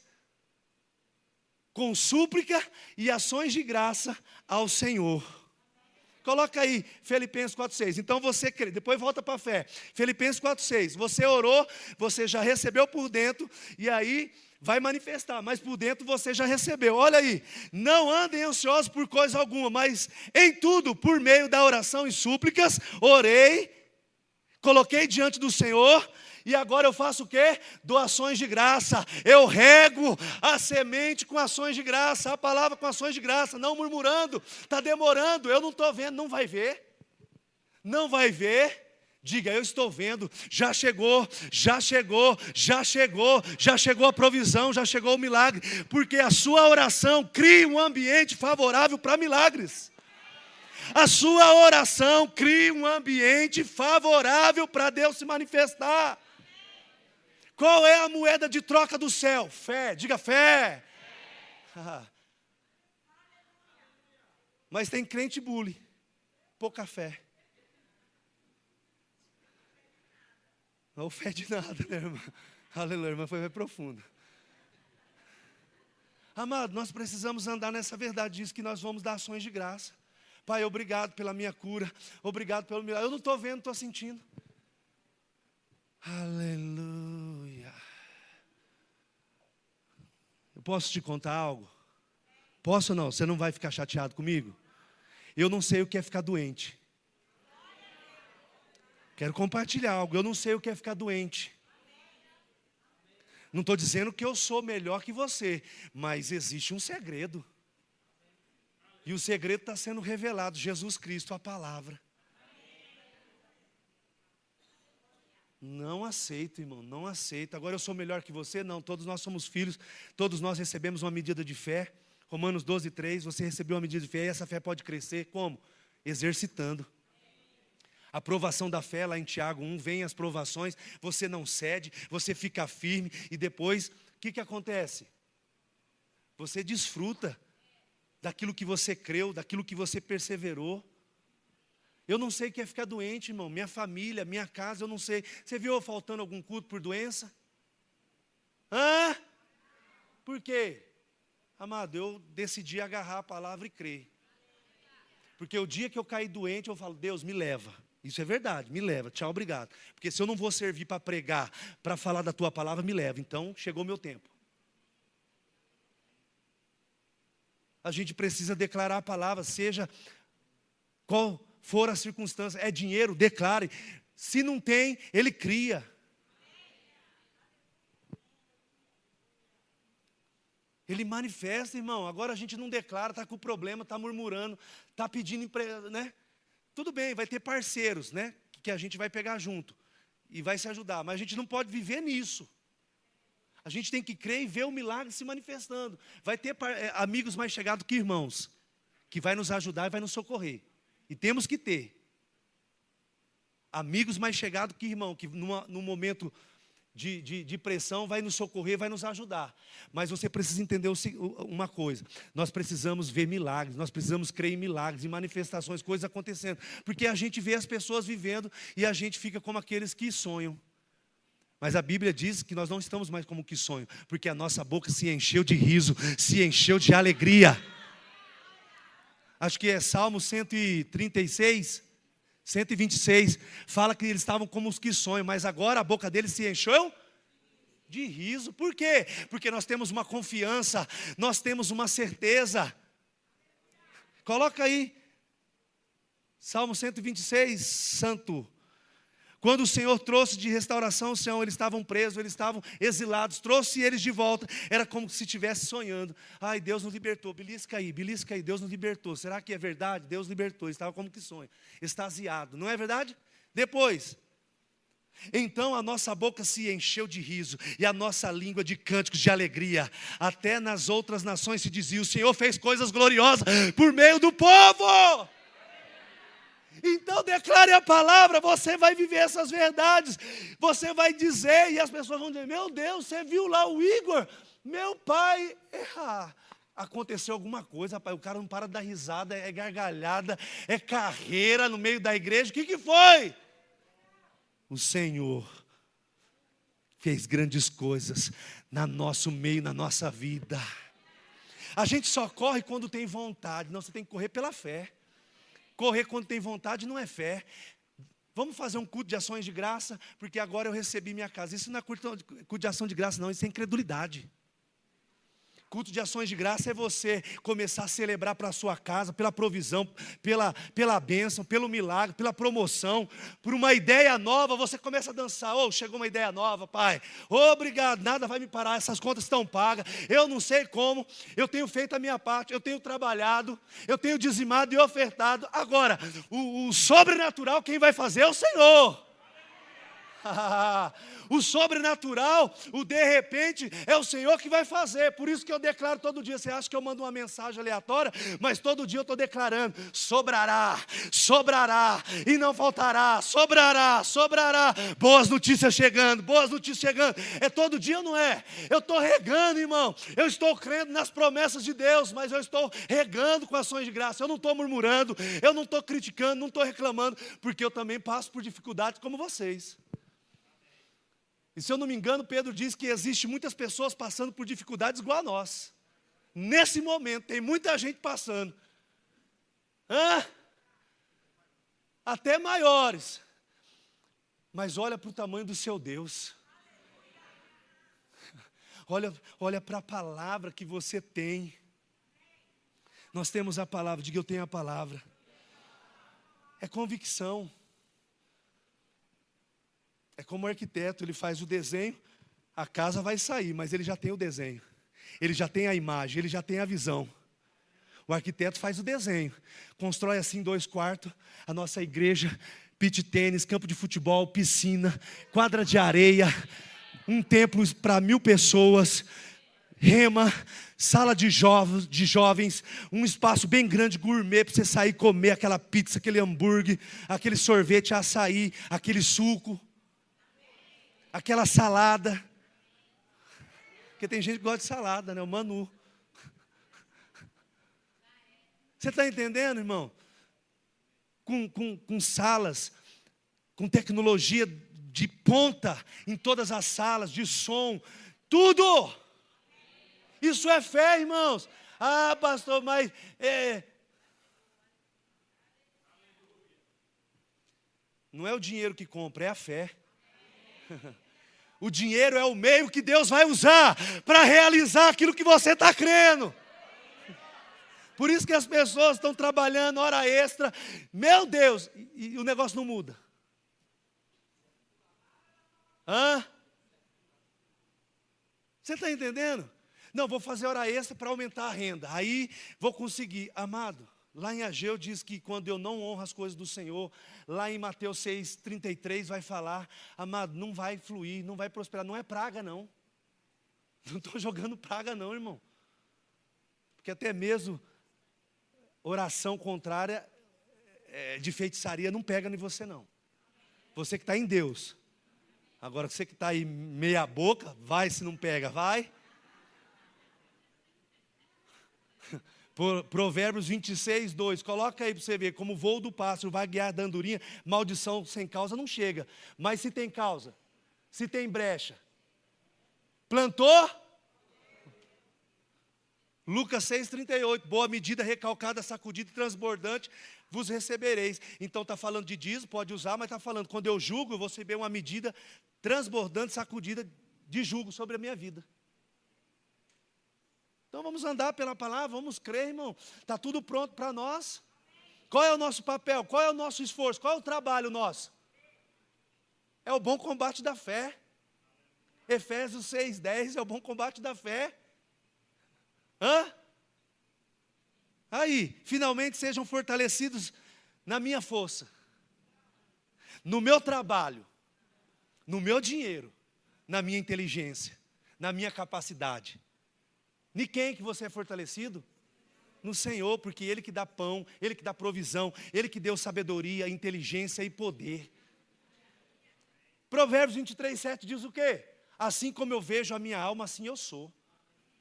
Speaker 1: Com súplica e ações de graça ao Senhor. Coloca aí, Filipenses 4:6. Então você crê, depois volta para a fé. Filipenses 4:6. Você orou, você já recebeu por dentro, e aí vai manifestar, mas por dentro você já recebeu. Olha aí, não andem ansiosos por coisa alguma, mas em tudo, por meio da oração e súplicas, orei, coloquei diante do Senhor, e agora eu faço o quê? Doações de graça. Eu rego a semente com ações de graça, a palavra com ações de graça, não murmurando. Está demorando, eu não estou vendo, não vai ver. Não vai ver. Diga, eu estou vendo, já chegou, já chegou, já chegou, já chegou a provisão, já chegou o milagre. Porque a sua oração cria um ambiente favorável para milagres. A sua oração cria um ambiente favorável para Deus se manifestar. Qual é a moeda de troca do céu? Fé, diga fé. Mas tem crente bully, pouca fé. Não ofende nada, né, irmã? Aleluia, mas foi profundo. Amado, nós precisamos andar nessa verdade, diz que nós vamos dar ações de graça. Pai, obrigado pela minha cura, obrigado pelo milagre. Eu não estou vendo, estou sentindo. Aleluia. Eu posso te contar algo? Posso ou não? Você não vai ficar chateado comigo? Eu não sei o que é ficar doente. Quero compartilhar algo. Eu não sei o que é ficar doente. Não estou dizendo que eu sou melhor que você, mas existe um segredo. E o segredo está sendo revelado, Jesus Cristo, a palavra. Não aceito, irmão, não aceito. Agora eu sou melhor que você? Não, todos nós somos filhos, todos nós recebemos uma medida de fé. Romanos 12:3, você recebeu uma medida de fé e essa fé pode crescer, como? Exercitando. A provação da fé, lá em Tiago 1, vem as provações, você não cede, você fica firme, e depois, o que acontece? Você desfruta daquilo que você creu, daquilo que você perseverou. Eu não sei o que é ficar doente, irmão, minha família, minha casa, eu não sei. Você viu eu faltando algum culto por doença? Por quê? Amado, eu decidi agarrar a palavra e crer. Porque o dia que eu caí doente, eu falo, Deus, me leva. Isso é verdade, me leva, tchau, obrigado. Porque se eu não vou servir para pregar, para falar da tua palavra, me leva. Então, chegou o meu tempo. A gente precisa declarar a palavra, seja qual for a circunstância. É dinheiro, declare. Se não tem, ele cria. Ele manifesta, irmão. Agora a gente não declara, está com problema, está murmurando, está pedindo emprego, né? Tudo bem, vai ter parceiros, né? Que a gente vai pegar junto e vai se ajudar. Mas a gente não pode viver nisso. A gente tem que crer e ver o milagre se manifestando. Vai ter amigos mais chegados que irmãos, que vai nos ajudar e vai nos socorrer. E temos que ter amigos mais chegados que irmão, que num momento de pressão vai nos socorrer, vai nos ajudar. Mas você precisa entender uma coisa: nós precisamos ver milagres, nós precisamos crer em milagres, em manifestações, coisas acontecendo. Porque a gente vê as pessoas vivendo e a gente fica como aqueles que sonham. Mas a Bíblia diz que nós não estamos mais como que sonham, porque a nossa boca se encheu de riso, se encheu de alegria. Acho que é Salmo 136, 126, fala que eles estavam como os que sonham, mas agora a boca deles se encheu de riso. Por quê? Porque nós temos uma confiança, nós temos uma certeza. Coloca aí, Salmo 126, santo. Quando o Senhor trouxe de restauração o Sião, eles estavam presos, eles estavam exilados, trouxe eles de volta, era como se estivesse sonhando. Ai, Deus nos libertou, belisca aí, Deus nos libertou. Será que é verdade? Deus libertou, estava como que sonho, extasiado, não é verdade? Depois, então a nossa boca se encheu de riso, e a nossa língua de cânticos de alegria. Até nas outras nações se dizia, o Senhor fez coisas gloriosas por meio do povo. Então declare a palavra, você vai viver essas verdades. Você vai dizer e as pessoas vão dizer, meu Deus, você viu lá o Igor? Meu pai, aconteceu alguma coisa, rapaz, o cara não para de dar risada, é gargalhada, é carreira no meio da igreja. O que foi? O Senhor fez grandes coisas no nosso meio, na nossa vida. A gente só corre quando tem vontade, não, você tem que correr pela fé. Correr quando tem vontade não é fé. Vamos fazer um culto de ações de graça, porque agora eu recebi minha casa. Isso não é culto de ação de graça, não, isso é incredulidade. Culto de ações de graça é você começar a celebrar para a sua casa, pela provisão, pela bênção, pelo milagre, pela promoção, por uma ideia nova, você começa a dançar. Chegou uma ideia nova, pai. Obrigado, nada vai me parar, essas contas estão pagas. Eu não sei como, eu tenho feito a minha parte, eu tenho trabalhado, eu tenho dizimado e ofertado. Agora, o sobrenatural quem vai fazer é o Senhor. O sobrenatural, o de repente, é o Senhor que vai fazer. Por isso que eu declaro todo dia. Você acha que eu mando uma mensagem aleatória? Mas todo dia eu estou declarando: sobrará, sobrará, e não faltará, sobrará, sobrará. Boas notícias chegando, boas notícias chegando. É todo dia ou não é? Eu estou regando, irmão. Eu estou crendo nas promessas de Deus, mas eu estou regando com ações de graça. Eu não estou murmurando, eu não estou criticando, não estou reclamando, porque eu também passo por dificuldades como vocês. E se eu não me engano, Pedro diz que existe muitas pessoas passando por dificuldades igual a nós. Nesse momento, tem muita gente passando. Até maiores. Mas olha para o tamanho do seu Deus. Olha para a palavra que você tem. Nós temos a palavra, diga eu tenho a palavra. É convicção. É como o arquiteto, ele faz o desenho, a casa vai sair, mas ele já tem o desenho. Ele já tem a imagem, ele já tem a visão. O arquiteto faz o desenho, constrói assim 2 quartos, a nossa igreja, pitch tênis, campo de futebol, piscina, quadra de areia, um templo para 1000 pessoas, rema, sala de jovens, um espaço bem grande, gourmet, para você sair e comer aquela pizza, aquele hambúrguer, aquele sorvete, açaí, aquele suco. Aquela salada, porque tem gente que gosta de salada, né? O Manu. Você está entendendo, irmão? Com salas, com tecnologia de ponta em todas as salas, de som, tudo. Isso é fé, irmãos. Pastor, mas não é o dinheiro que compra, é a fé. O dinheiro é o meio que Deus vai usar para realizar aquilo que você está crendo. Por isso que as pessoas estão trabalhando hora extra. Meu Deus, e o negócio não muda. Você está entendendo? Não, vou fazer hora extra para aumentar a renda. Aí vou conseguir. Amado, lá em Ageu diz que quando eu não honro as coisas do Senhor, lá em Mateus 6,33 vai falar, amado, não vai fluir, não vai prosperar, não é praga não. Não estou jogando praga não, irmão. Porque até mesmo oração contrária de feitiçaria não pega em você não. Você que está em Deus. Agora você que está aí meia boca, vai se não pega, vai. Provérbios 26, 2, coloca aí para você ver, como o voo do pássaro vai guiar da andorinha, maldição sem causa não chega, mas se tem causa, se tem brecha, plantou, Lucas 6,38, boa medida, recalcada, sacudida e transbordante, vos recebereis. Então está falando de dízimo, pode usar, mas está falando, quando eu julgo, eu vou receber uma medida transbordante, sacudida de julgo sobre a minha vida. Então vamos andar pela palavra, vamos crer, irmão. Está tudo pronto para nós. Qual é o nosso papel? Qual é o nosso esforço? Qual é o trabalho nosso? É o bom combate da fé. Efésios 6,10 é o bom combate da fé. Aí, finalmente sejam fortalecidos na minha força, no meu trabalho, no meu dinheiro, na minha inteligência, na minha capacidade. De quem que você é fortalecido? No Senhor, porque Ele que dá pão, Ele que dá provisão, Ele que deu sabedoria, inteligência e poder. Provérbios 23:7 diz o quê? Assim como eu vejo a minha alma, assim eu sou.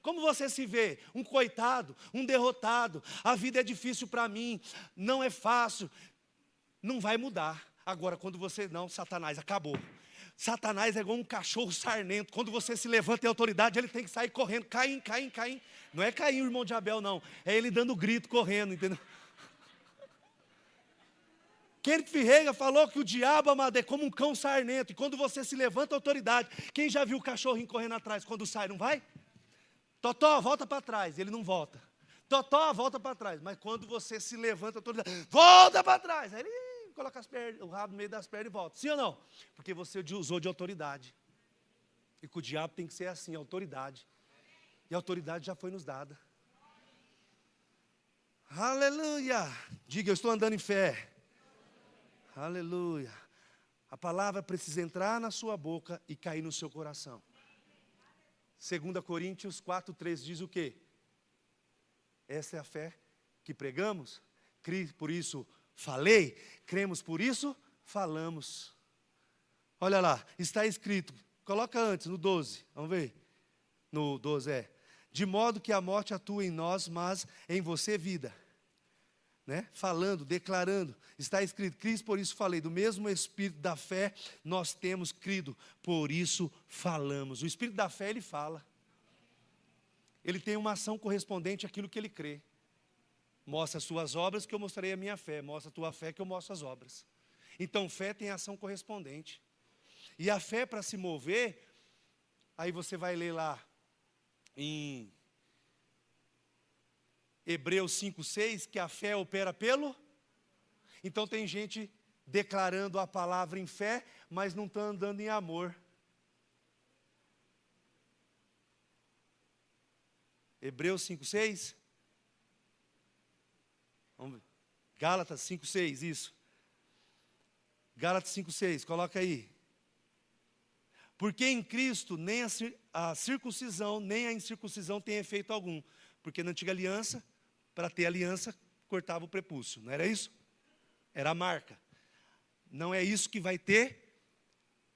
Speaker 1: Como você se vê? Um coitado, um derrotado, a vida é difícil para mim, não é fácil. Não vai mudar. Agora, quando você, não, Satanás, acabou. Satanás é igual um cachorro sarnento. Quando você se levanta em autoridade, ele tem que sair correndo. Caim, Caim, Caim. Não é Caim, o irmão de Abel, não. É ele dando grito, correndo, entendeu? Kenneth Ferreira falou que o diabo, amado, é como um cão sarnento. E quando você se levanta em autoridade, quem já viu o cachorrinho correndo atrás? Quando sai, não vai? Totó, volta para trás. Ele não volta. Totó, volta para trás. Mas quando você se levanta em autoridade, volta para trás. Aí ele coloca o rabo no meio das pernas e volta. Sim ou não? Porque você usou de autoridade. E com o diabo tem que ser assim, autoridade. E a autoridade já foi nos dada. Aleluia! Diga, eu estou andando em fé. Aleluia! A palavra precisa entrar na sua boca e cair no seu coração. 2 Coríntios 4:3 diz o quê? Essa é a fé que pregamos. Por isso falei, cremos, por isso falamos. Olha lá, está escrito, coloca antes, no 12, vamos ver. No 12 de modo que a morte atua em nós, mas em você vida. Né? Falando, declarando, está escrito, Cristo, por isso falei, do mesmo Espírito da fé nós temos crido, por isso falamos. O Espírito da fé, ele fala. Ele tem uma ação correspondente àquilo que ele crê. Mostra as suas obras que eu mostrarei a minha fé. Mostra a tua fé que eu mostro as obras. Então, fé tem ação correspondente. E a fé para se mover, aí você vai ler lá em Hebreus 5:6, que a fé opera pelo. Então tem gente declarando a palavra em fé, mas não está andando em amor. Hebreus 5:6. Vamos ver. Gálatas 5:6, isso. Gálatas 5:6, coloca aí. Porque em Cristo nem a circuncisão, nem a incircuncisão tem efeito algum. Porque na antiga aliança, para ter aliança, cortava o prepúcio, não era isso? Era a marca. Não é isso que vai ter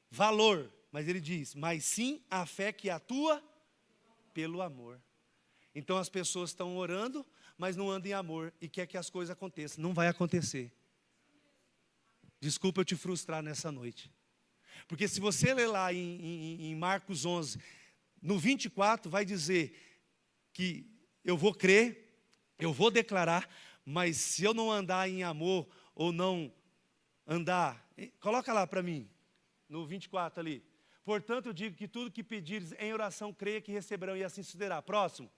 Speaker 1: valor. Mas ele diz, mas sim a fé que atua pelo amor. Então as pessoas estão orando, mas não andam em amor e quer que as coisas aconteçam. Não vai acontecer. Desculpa eu te frustrar nessa noite. Porque se você ler lá em Marcos 11, no 24, vai dizer que eu vou crer, eu vou declarar, mas se eu não andar em amor ou não andar, coloca lá para mim, no 24 ali. Portanto, eu digo que tudo que pedires em oração, creia que receberão e assim sucederá. Próximo.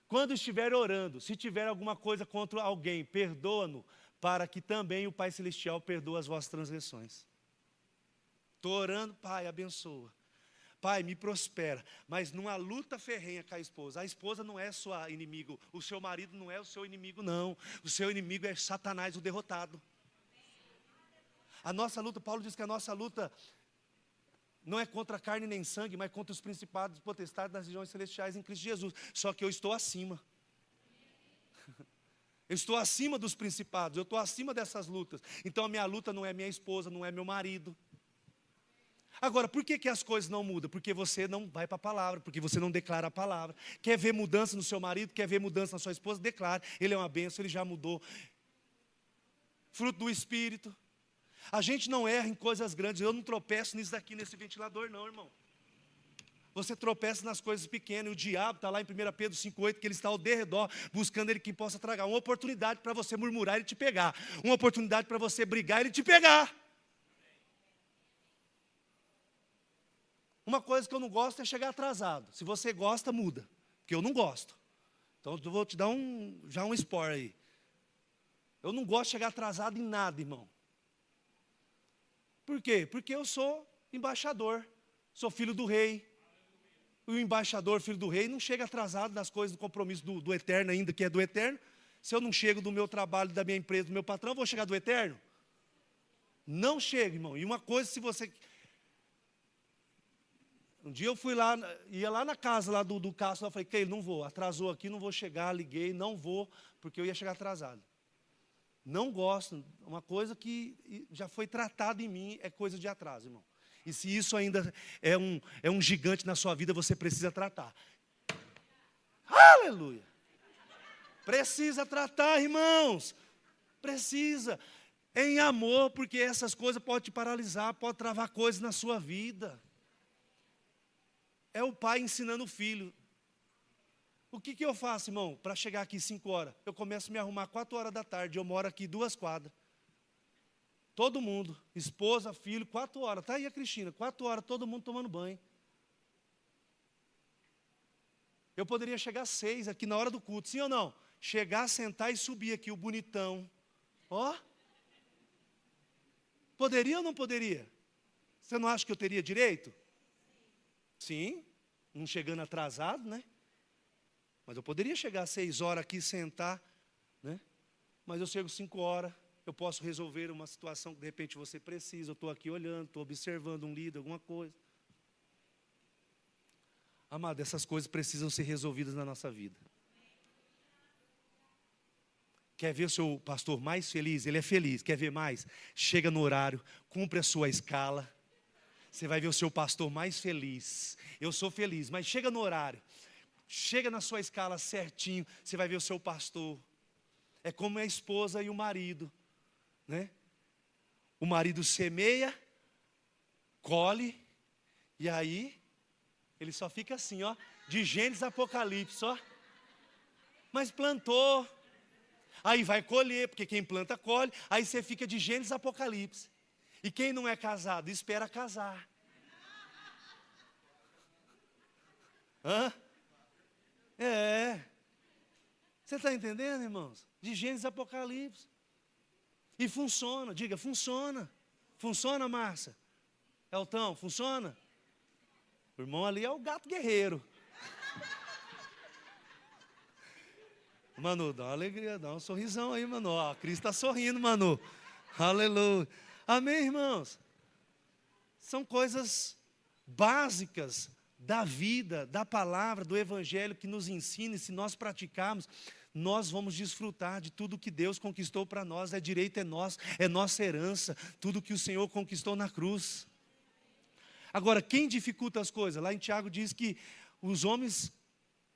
Speaker 1: Quando estiver orando, se tiver alguma coisa contra alguém, perdoa-no, para que também o Pai Celestial perdoe as vossas transgressões. Estou orando, Pai, abençoa. Pai, me prospera. Mas numa luta ferrenha com a esposa não é sua inimigo. O seu marido não é o seu inimigo, não. O seu inimigo é Satanás, o derrotado. A nossa luta, Paulo diz que a nossa luta não é contra carne nem sangue, mas contra os principados e potestades das regiões celestiais em Cristo Jesus. Só que eu estou acima. Eu estou acima dos principados, eu estou acima dessas lutas. Então a minha luta não é minha esposa, não é meu marido. Agora, por que as coisas não mudam? Porque você não vai para a palavra, porque você não declara a palavra. Quer ver mudança no seu marido, quer ver mudança na sua esposa? Declare, ele é uma bênção, ele já mudou. Fruto do Espírito. A gente não erra em coisas grandes, eu não tropeço nisso daqui, nesse ventilador não, irmão. Você tropeça nas coisas pequenas, e o diabo está lá em 1 Pedro 5,8, que ele está ao derredor, buscando ele que possa tragar. Uma oportunidade para você murmurar e ele te pegar. Uma oportunidade para você brigar e ele te pegar. Uma coisa que eu não gosto é chegar atrasado. Se você gosta, muda. Porque eu não gosto. Então eu vou te dar já um spoiler aí. Eu não gosto de chegar atrasado em nada, irmão. Por quê? Porque eu sou embaixador. Sou filho do rei. O embaixador, filho do rei, não chega atrasado nas coisas do compromisso do eterno ainda, que é do eterno. Se eu não chego do meu trabalho, da minha empresa, do meu patrão, eu vou chegar do eterno? Não chego, irmão. E uma coisa, se você... Um dia eu fui lá, ia lá na casa lá do Cássio, eu falei, Keilo, não vou, atrasou aqui, não vou chegar, liguei, não vou, porque eu ia chegar atrasado. Não gosto, uma coisa que já foi tratada em mim é coisa de atraso, irmão. E se isso ainda é um gigante na sua vida, você precisa tratar. Aleluia! Precisa tratar, irmãos. Precisa. Em amor, porque essas coisas podem te paralisar, podem travar coisas na sua vida. É o pai ensinando o filho. O que eu faço, irmão, para chegar aqui 5 horas? Eu começo a me arrumar 4 horas da tarde, eu moro aqui 2 quadras. Todo mundo, esposa, filho, 4 horas. Está aí a Cristina, 4 horas, todo mundo tomando banho. Eu poderia chegar às 6 aqui na hora do culto, sim ou não? Chegar, sentar e subir aqui, o bonitão. Ó. Poderia ou não poderia? Você não acha que eu teria direito? Sim, não chegando atrasado, né? Mas eu poderia chegar às 6 horas aqui e sentar, né? Mas eu chego 5 horas, eu posso resolver uma situação que de repente você precisa, eu estou aqui olhando, estou observando um líder, alguma coisa. Amado, essas coisas precisam ser resolvidas na nossa vida. Quer ver o seu pastor mais feliz? Ele é feliz. Quer ver mais? Chega no horário, cumpre a sua escala. Você vai ver o seu pastor mais feliz. Eu sou feliz, mas chega no horário. Chega na sua escala certinho, você vai ver o seu pastor. É como a esposa e o marido, né? O marido semeia, colhe, e aí ele só fica assim, ó, de Gênesis a Apocalipse, ó. Mas plantou. Aí vai colher, porque quem planta colhe. Aí você fica de Gênesis a Apocalipse. E quem não é casado, espera casar. Hã? É. Você está entendendo, irmãos? De Gênesis a Apocalipse. E funciona, diga, funciona. Funciona, Márcia? Eltão, funciona? O irmão ali é o gato guerreiro. Manu, dá uma alegria, dá um sorrisão aí, Manu. Ó, a Cris está sorrindo, Manu. Aleluia. Amém, irmãos? São coisas básicas da vida, da palavra, do evangelho que nos ensina, e se nós praticarmos, nós vamos desfrutar de tudo que Deus conquistou para nós. É direito, é nosso, é nossa herança, tudo que o Senhor conquistou na cruz. Agora, quem dificulta as coisas? Lá em Tiago diz que os homens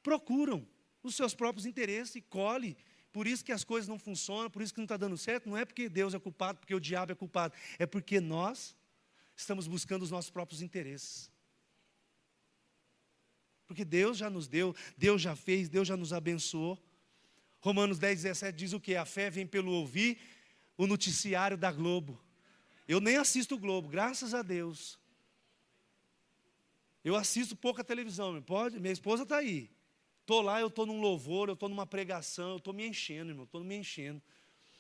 Speaker 1: procuram os seus próprios interesses e colhem. Por isso que as coisas não funcionam, por isso que não está dando certo. Não é porque Deus é culpado, porque o diabo é culpado. É porque nós estamos buscando os nossos próprios interesses. Porque Deus já nos deu, Deus já fez, Deus já nos abençoou. Romanos 10:17 diz o quê? A fé vem pelo ouvir o noticiário da Globo. Eu nem assisto o Globo, graças a Deus. Eu assisto pouca televisão, pode? Minha esposa está aí. Estou lá, eu estou num louvor, eu estou numa pregação, eu estou me enchendo, irmão, estou me enchendo.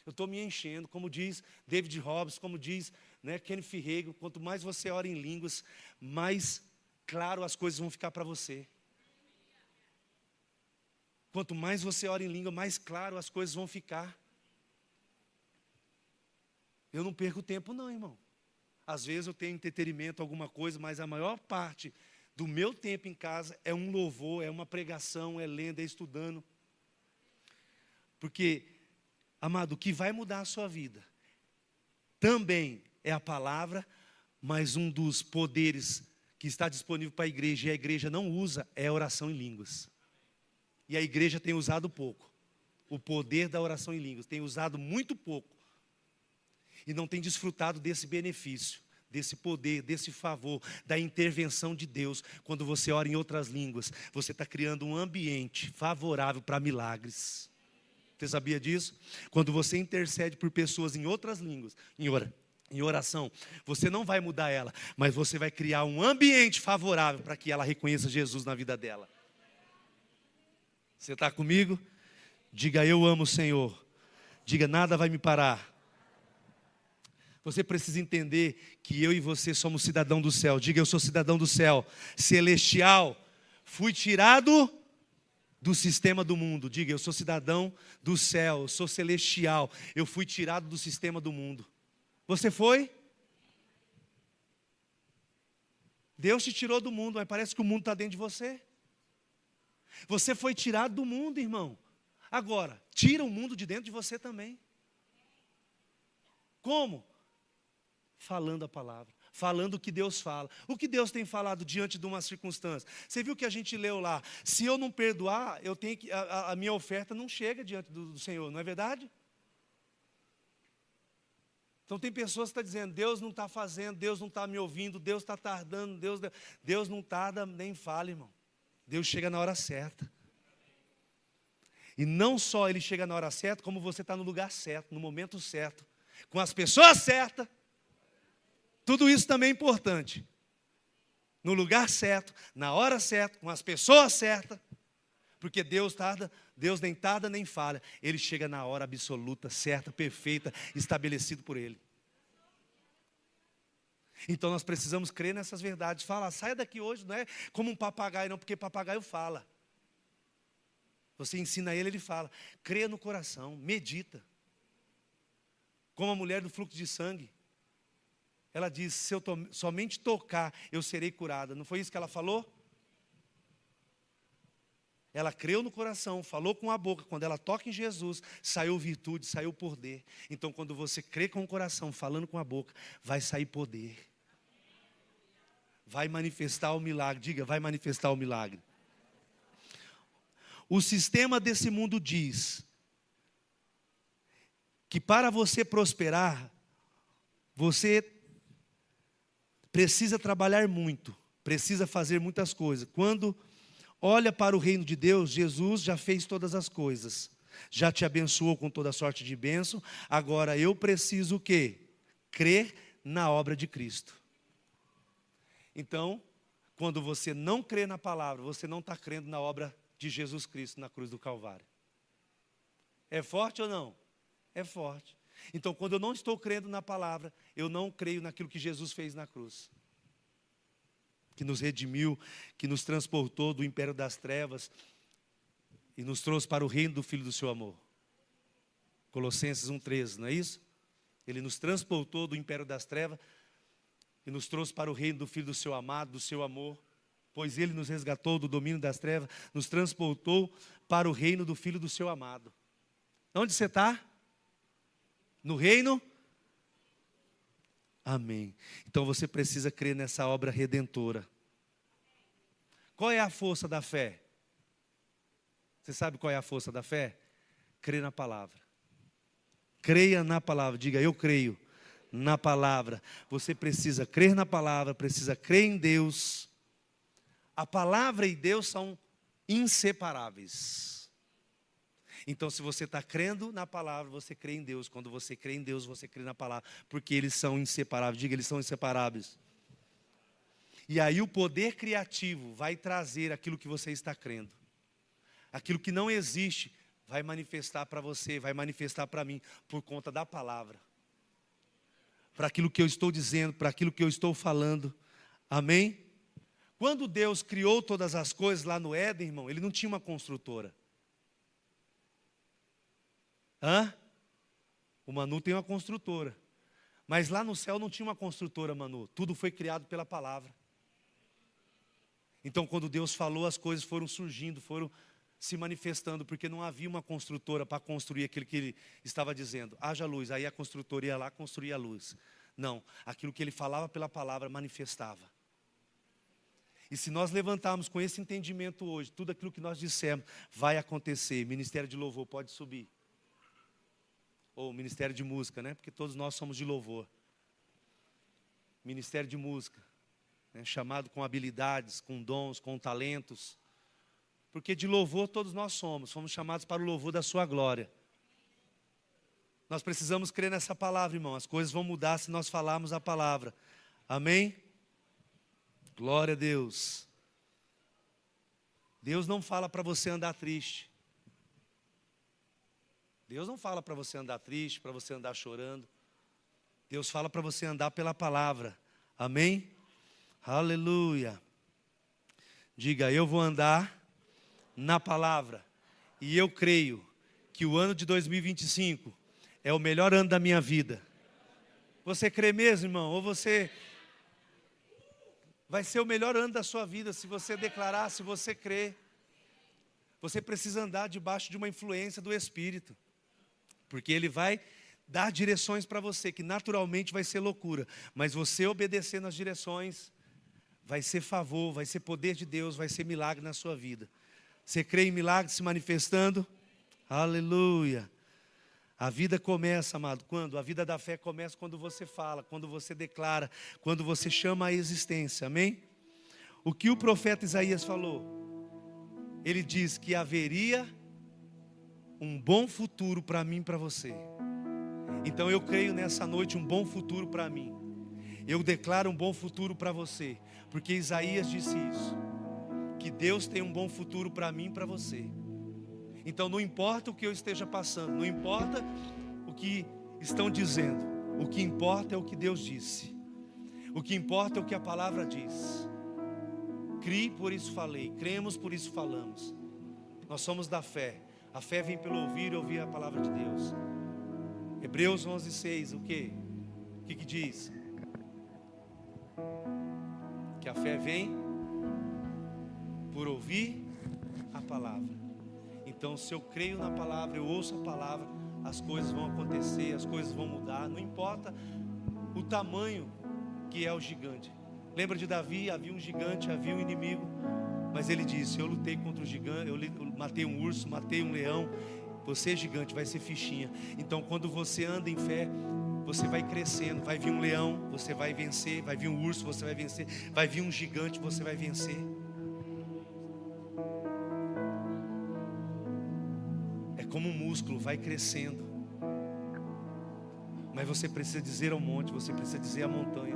Speaker 1: Eu estou me enchendo, como diz David Hobbs, como diz, né, Kenneth Hagin, quanto mais você ora em línguas, mais claro as coisas vão ficar para você. Quanto mais você ora em língua, mais claro as coisas vão ficar. Eu não perco tempo não, irmão. Às vezes eu tenho entretenimento, alguma coisa, mas a maior parte do meu tempo em casa é um louvor, é uma pregação, é lendo, é estudando. Porque, amado, o que vai mudar a sua vida também é a palavra, mas um dos poderes que está disponível para a igreja e a igreja não usa é a oração em línguas. E a igreja tem usado pouco. O poder da oração em línguas tem usado muito pouco. E não tem desfrutado desse benefício, desse poder, desse favor, da intervenção de Deus. Quando você ora em outras línguas, você está criando um ambiente favorável para milagres. Você sabia disso? Quando você intercede por pessoas em outras línguas, em oração, você não vai mudar ela, mas você vai criar um ambiente favorável para que ela reconheça Jesus na vida dela. Você está comigo? Diga, eu amo o Senhor. Diga, nada vai me parar. Você precisa entender que eu e você somos cidadão do céu. Diga, eu sou cidadão do céu, celestial. Fui tirado do sistema do mundo. Diga, eu sou cidadão do céu, eu sou celestial. Eu fui tirado do sistema do mundo. Você foi? Deus te tirou do mundo, mas parece que o mundo está dentro de você. Você foi tirado do mundo, irmão. Agora, tira o mundo de dentro de você também. Como? Falando a palavra, falando o que Deus fala. O que Deus tem falado diante de uma circunstância. Você viu que a gente leu lá, se eu não perdoar, eu tenho que, a minha oferta não chega diante do Senhor, não é verdade? Então tem pessoas que estão dizendo, Deus não está fazendo, Deus não está me ouvindo, Deus está tardando, Deus não tarda, nem fala, irmão. Deus chega na hora certa. E não só Ele chega na hora certa, como você está no lugar certo, no momento certo, com as pessoas certas. Tudo isso também é importante. No lugar certo, na hora certa, com as pessoas certas. Porque Deus nem tarda nem falha. Ele chega na hora absoluta, certa, perfeita, estabelecido por Ele. Então nós precisamos crer nessas verdades. Fala, saia daqui hoje, não é como um papagaio não, porque papagaio fala. Você ensina ele, ele fala. Creia no coração, medita. Como a mulher do fluxo de sangue. Ela diz, se eu somente tocar, eu serei curada. Não foi isso que ela falou? Ela creu no coração, falou com a boca. Quando ela toca em Jesus, saiu virtude, saiu poder. Então, quando você crê com o coração, falando com a boca, vai sair poder. Vai manifestar o milagre. Diga, vai manifestar o milagre. O sistema desse mundo diz que para você prosperar, você precisa trabalhar muito, precisa fazer muitas coisas. Quando olha para o reino de Deus, Jesus já fez todas as coisas, já te abençoou com toda sorte de bênção. Agora eu preciso o quê? Crer na obra de Cristo. Então, quando você não crê na palavra, você não está crendo na obra de Jesus Cristo na cruz do Calvário. É forte ou não? É forte. Então, quando eu não estou crendo na palavra, eu não creio naquilo que Jesus fez na cruz. Que nos redimiu, que nos transportou do império das trevas e nos trouxe para o reino do Filho do seu amor. Colossenses 1,13, não é isso? Ele nos transportou do império das trevas e nos trouxe para o reino do Filho do seu amado, do seu amor. Pois Ele nos resgatou do domínio das trevas, nos transportou para o reino do Filho do seu amado. Onde você está? No reino? Amém. Então você precisa crer nessa obra redentora. Qual é a força da fé? Você sabe qual é a força da fé? Crer na palavra. Creia na palavra. Diga, eu creio na palavra. Você precisa crer na palavra, precisa crer em Deus. A palavra e Deus são inseparáveis. Então, se você está crendo na palavra, você crê em Deus. Quando você crê em Deus, você crê na palavra. Porque eles são inseparáveis. Diga, eles são inseparáveis. E aí o poder criativo vai trazer aquilo que você está crendo. Aquilo que não existe, vai manifestar para você, vai manifestar para mim, por conta da palavra. Para aquilo que eu estou dizendo, para aquilo que eu estou falando. Amém? Quando Deus criou todas as coisas lá no Éden, irmão, Ele não tinha uma construtora. O Manu tem uma construtora. Mas lá no céu não tinha uma construtora, Manu. Tudo foi criado pela palavra. Então, quando Deus falou, as coisas foram surgindo, foram se manifestando, porque não havia uma construtora para construir aquilo que Ele estava dizendo. Haja luz, aí a construtora ia lá construir a luz. Não, aquilo que Ele falava pela palavra manifestava. E se nós levantarmos com esse entendimento hoje, tudo aquilo que nós dissemos vai acontecer. Ministério de louvor pode subir. Ou Ministério de música, né? Porque todos nós somos de louvor. Ministério de música, né? Chamado com habilidades, com dons, com talentos. Porque de louvor todos nós somos. Fomos chamados para o louvor da sua glória. Nós precisamos crer nessa palavra, irmão. As coisas vão mudar se nós falarmos a palavra. Amém? Glória a Deus. Deus não fala para você andar triste. Deus não fala para você andar triste, para você andar chorando. Deus fala para você andar pela palavra. Amém? Aleluia. Diga, eu vou andar na palavra. E eu creio que o ano de 2025 é o melhor ano da minha vida. Você crê mesmo, irmão? Ou você Vai ser o melhor ano da sua vida se você declarar, se você crer. Você precisa andar debaixo de uma influência do Espírito, porque Ele vai dar direções para você, que naturalmente vai ser loucura, mas você obedecendo as direções, vai ser favor, vai ser poder de Deus, vai ser milagre na sua vida. Você crê em milagre se manifestando? Aleluia! A vida começa, amado, quando? A vida da fé começa quando você fala, quando você declara, quando você chama a existência, amém? O que o profeta Isaías falou? Ele diz que haveria um bom futuro para mim e para você. Então eu creio nessa noite um bom futuro para mim. Eu declaro um bom futuro para você, porque Isaías disse isso, que Deus tem um bom futuro para mim e para você. Então não importa o que eu esteja passando, não importa o que estão dizendo, o que importa é o que Deus disse. O que importa é o que a palavra diz. Crie, por isso falei, cremos, por isso falamos. Nós somos da fé. A fé vem pelo ouvir e ouvir a palavra de Deus. Hebreus 11:6, o quê? O que diz? Que a fé vem por ouvir a palavra. Então, se eu creio na palavra, eu ouço a palavra, as coisas vão acontecer, as coisas vão mudar. Não importa o tamanho que é o gigante. Lembra de Davi? Havia um gigante, havia um inimigo, mas ele disse: eu lutei contra o gigante, eu matei um urso, matei um leão. Você, gigante, vai ser fichinha. Então, quando você anda em fé, você vai crescendo. Vai vir um leão, você vai vencer. Vai vir um urso, você vai vencer. Vai vir um gigante, você vai vencer. É como um músculo, vai crescendo. Mas você precisa dizer ao monte, você precisa dizer à montanha.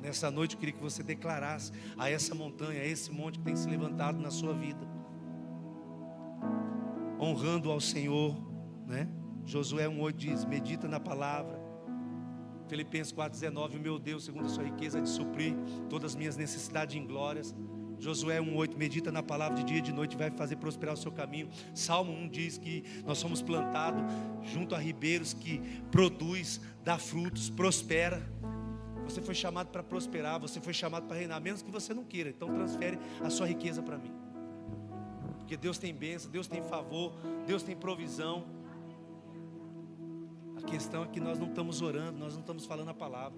Speaker 1: Nessa noite eu queria que você declarasse a essa montanha, a esse monte que tem se levantado na sua vida, honrando ao Senhor, né? Josué 1:8 diz: medita na palavra. Filipenses 4:19, o meu Deus, segundo a sua riqueza, de suprir todas as minhas necessidades em glórias. Josué 1:8, medita na palavra de dia e de noite, vai fazer prosperar o seu caminho. Salmo 1 diz que nós somos plantados junto a ribeiros que produz, dá frutos, prospera. Você foi chamado para prosperar, você foi chamado para reinar, menos que você não queira. Então transfere a sua riqueza para mim, porque Deus tem bênção, Deus tem favor, Deus tem provisão. A questão é que nós não estamos orando, nós não estamos falando a palavra.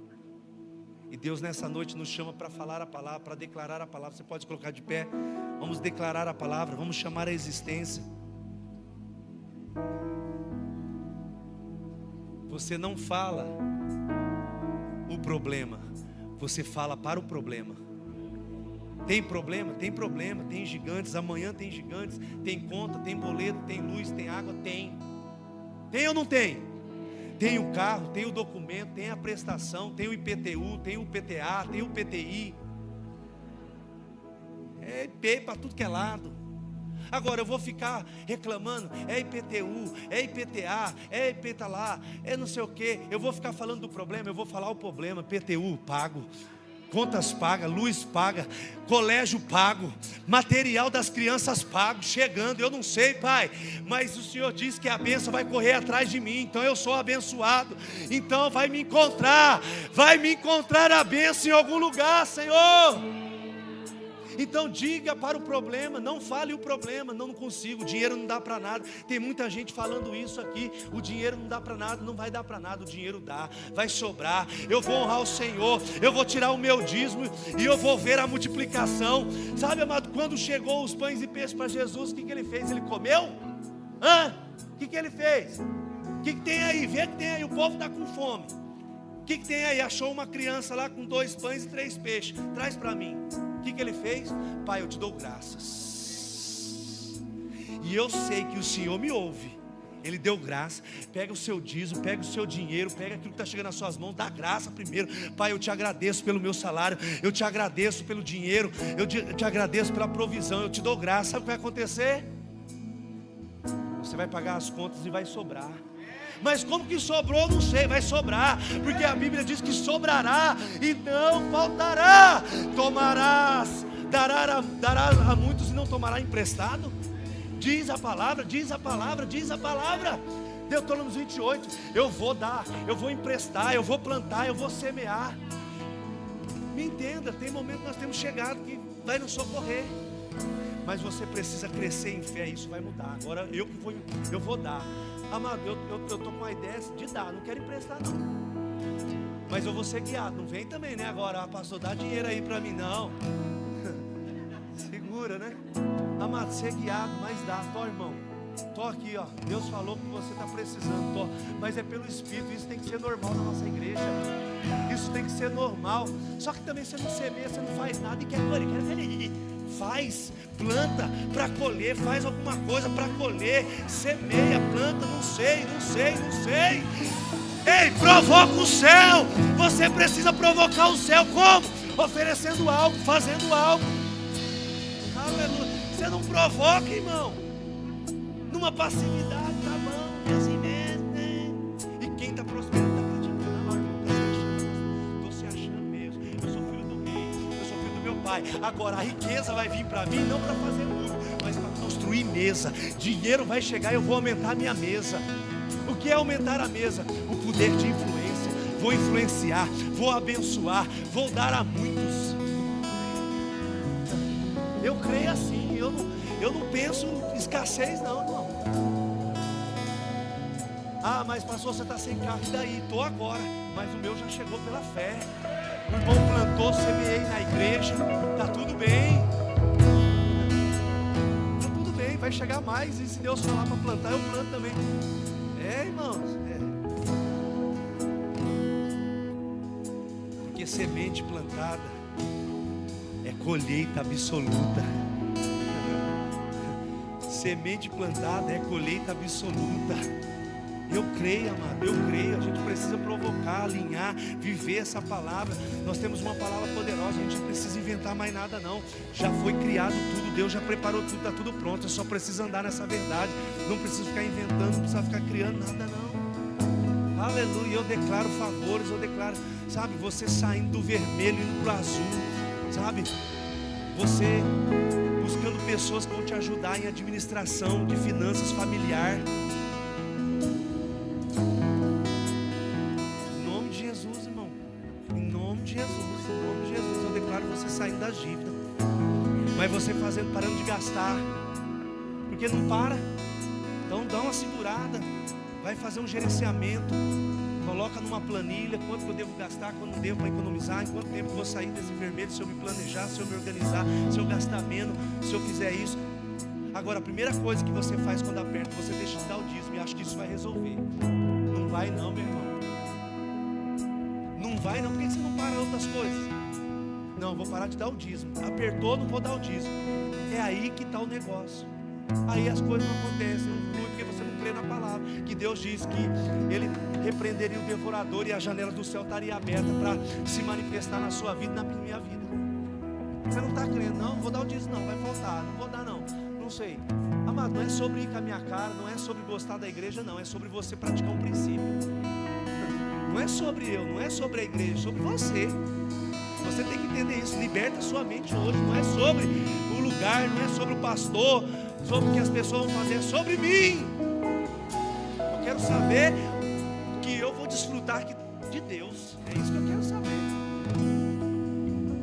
Speaker 1: E Deus nessa noite nos chama para falar a palavra, para declarar a palavra. Você pode colocar de pé, vamos declarar a palavra, vamos chamar a existência. Você não fala o problema, você fala para o problema. Tem problema? Tem problema, tem gigantes, amanhã tem gigantes, tem conta, tem boleto, tem luz, tem água, tem. Tem ou não tem? Tem o carro, tem o documento, tem a prestação, tem o IPTU, tem o PTA, tem o PTI. É IP para tudo que é lado. Agora eu vou ficar reclamando, é IPTU, é IPTA, é IPTA lá, é não sei o que. Eu vou ficar falando do problema, eu vou falar o problema. IPTU pago, contas pagas, luz paga, colégio pago, material das crianças pago, chegando. Eu não sei, Pai, mas o Senhor diz que a bênção vai correr atrás de mim, então eu sou abençoado. Então vai me encontrar a bênção em algum lugar, Senhor. Então diga para o problema, não fale o problema. Não consigo, o dinheiro não dá para nada. Tem muita gente falando isso aqui. O dinheiro não dá para nada, não vai dar para nada. O dinheiro dá, vai sobrar. Eu vou honrar o Senhor, eu vou tirar o meu dízimo e eu vou ver a multiplicação. Sabe, amado, quando chegou os pães e peixes para Jesus, o que ele fez? Ele comeu? O que ele fez? O que tem aí? Vê que tem aí, o povo está com fome. O que tem aí? Achou uma criança lá com 2 pães e 3 peixes. Traz para mim. O que ele fez? Pai, eu te dou graças. E eu sei que o Senhor me ouve. Ele deu graça. Pega o seu dízimo, pega o seu dinheiro, pega aquilo que está chegando nas suas mãos, dá graça primeiro. Pai, eu te agradeço pelo meu salário, eu te agradeço pelo dinheiro, eu te agradeço pela provisão, eu te dou graça. Sabe o que vai acontecer? Você vai pagar as contas e vai sobrar. Mas como que sobrou, não sei, vai sobrar, porque a Bíblia diz que sobrará e não faltará. Tomarás, dará a muitos e não tomará emprestado. Diz a palavra, diz a palavra, diz a palavra. Deuteronômio 28, eu vou dar, eu vou emprestar, eu vou plantar, eu vou semear. Me entenda, tem momento que nós temos chegado que vai nos socorrer. Mas você precisa crescer em fé, isso vai mudar. Agora eu vou dar. Amado, eu estou com a ideia de dar, não quero emprestar não. Mas eu vou ser guiado, não vem também, né? Agora, pastor, dá dinheiro aí para mim, não. Segura, né? Amado, ser guiado, mas dá. Tô, irmão, tô aqui, ó. Deus falou que você está precisando, tô. Mas é pelo Espírito, isso tem que ser normal na nossa igreja. Isso tem que ser normal. Só que também você não semeia, você não faz nada e quer colher. Faz, planta para colher, faz alguma coisa para colher, semeia, planta, não sei. Ei, provoca o céu. Você precisa provocar o céu como? Oferecendo algo, fazendo algo. Aleluia. Você não provoca, irmão, numa passividade, tá bom, é assim mesmo, né? E quem está prosperando está criticando, não, irmão, estou se achando mesmo. Eu sou filho do rei, eu sou filho do meu pai. Agora a riqueza vai vir para mim, não para fazer lucro, mas para construir mesa. Dinheiro vai chegar e eu vou aumentar a minha mesa. O que é aumentar a mesa? O poder de influência. Vou influenciar, vou abençoar, vou dar a muitos. Eu creio assim, eu não penso em escassez não, irmão. Ah, mas pastor, você está sem carro, e daí? Estou agora, mas o meu já chegou pela fé. O irmão plantou, semeei na igreja, está tudo bem. Está tudo bem, vai chegar mais, e se Deus falar para plantar, eu planto também. Irmãos, porque semente plantada é colheita absoluta. Semente plantada é colheita absoluta. Eu creio, amado, eu creio. A gente precisa provocar, alinhar, viver essa palavra. Nós temos uma palavra poderosa, a gente não precisa inventar mais nada não. Já foi criado tudo, Deus já preparou tudo, está tudo pronto. Eu só preciso andar nessa verdade. Não preciso ficar inventando, não precisa ficar criando nada não. Aleluia, eu declaro favores, eu declaro, sabe, você saindo do vermelho indo para o azul, sabe, você buscando pessoas que vão te ajudar em administração de finanças familiar. Em nome de Jesus, irmão, em nome de Jesus, eu declaro você saindo das dívidas, mas você parando de gastar, porque não para. Então dá uma segurada. Vai fazer um gerenciamento, coloca numa planilha quanto que eu devo gastar, quanto não devo para economizar, em quanto tempo eu vou sair desse vermelho, se eu me planejar, se eu me organizar, se eu gastar menos, se eu fizer isso. Agora, a primeira coisa que você faz quando aperta, você deixa de dar o dízimo e acha que isso vai resolver. Não vai não, meu irmão. Não vai não, por que você não para outras coisas? Não, vou parar de dar o dízimo. Apertou, não vou dar o dízimo. É aí que está o negócio. Aí as coisas não acontecem, não flui, porque você não crê na palavra. Que Deus diz que Ele repreenderia o devorador e a janela do céu estaria aberta para se manifestar na sua vida e na minha vida. Você não está crendo, não, vou dar o dízimo, não, vai faltar, não vou dar não, não sei. Amado, não é sobre ir com a minha cara, não é sobre gostar da igreja, não, é sobre você praticar um princípio. Não é sobre eu, não é sobre a igreja, é sobre você. Você tem que entender isso, liberta sua mente hoje. Não é sobre o lugar, não é sobre o pastor, sobre o que as pessoas vão fazer, é sobre mim. Eu quero saber que eu vou desfrutar de Deus. É isso que eu quero saber.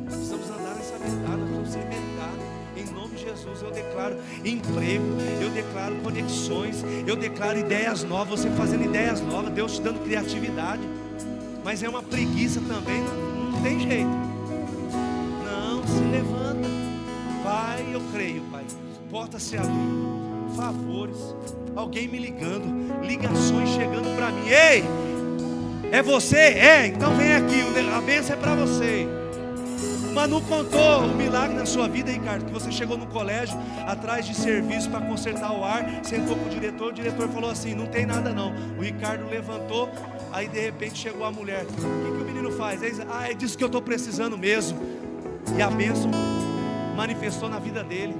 Speaker 1: Precisamos andar nessa verdade, nós vamos se libertar. Em nome de Jesus eu declaro emprego, eu declaro conexões, eu declaro ideias novas, você fazendo ideias novas, Deus te dando criatividade. Mas é uma preguiça também, não tem jeito. Não, se levanta, vai, eu creio, Pai. Porta se abrindo, favores, alguém me ligando, ligações chegando para mim. Ei, é você? É, então vem aqui, a bênção é para você. Manu contou um milagre na sua vida, Ricardo, que você chegou no colégio, atrás de serviço para consertar o ar, sentou com o diretor falou assim, não tem nada não. O Ricardo levantou, aí de repente chegou a mulher, o que o menino faz? Ele disse, é disso que eu estou precisando mesmo. E a bênção manifestou na vida dele.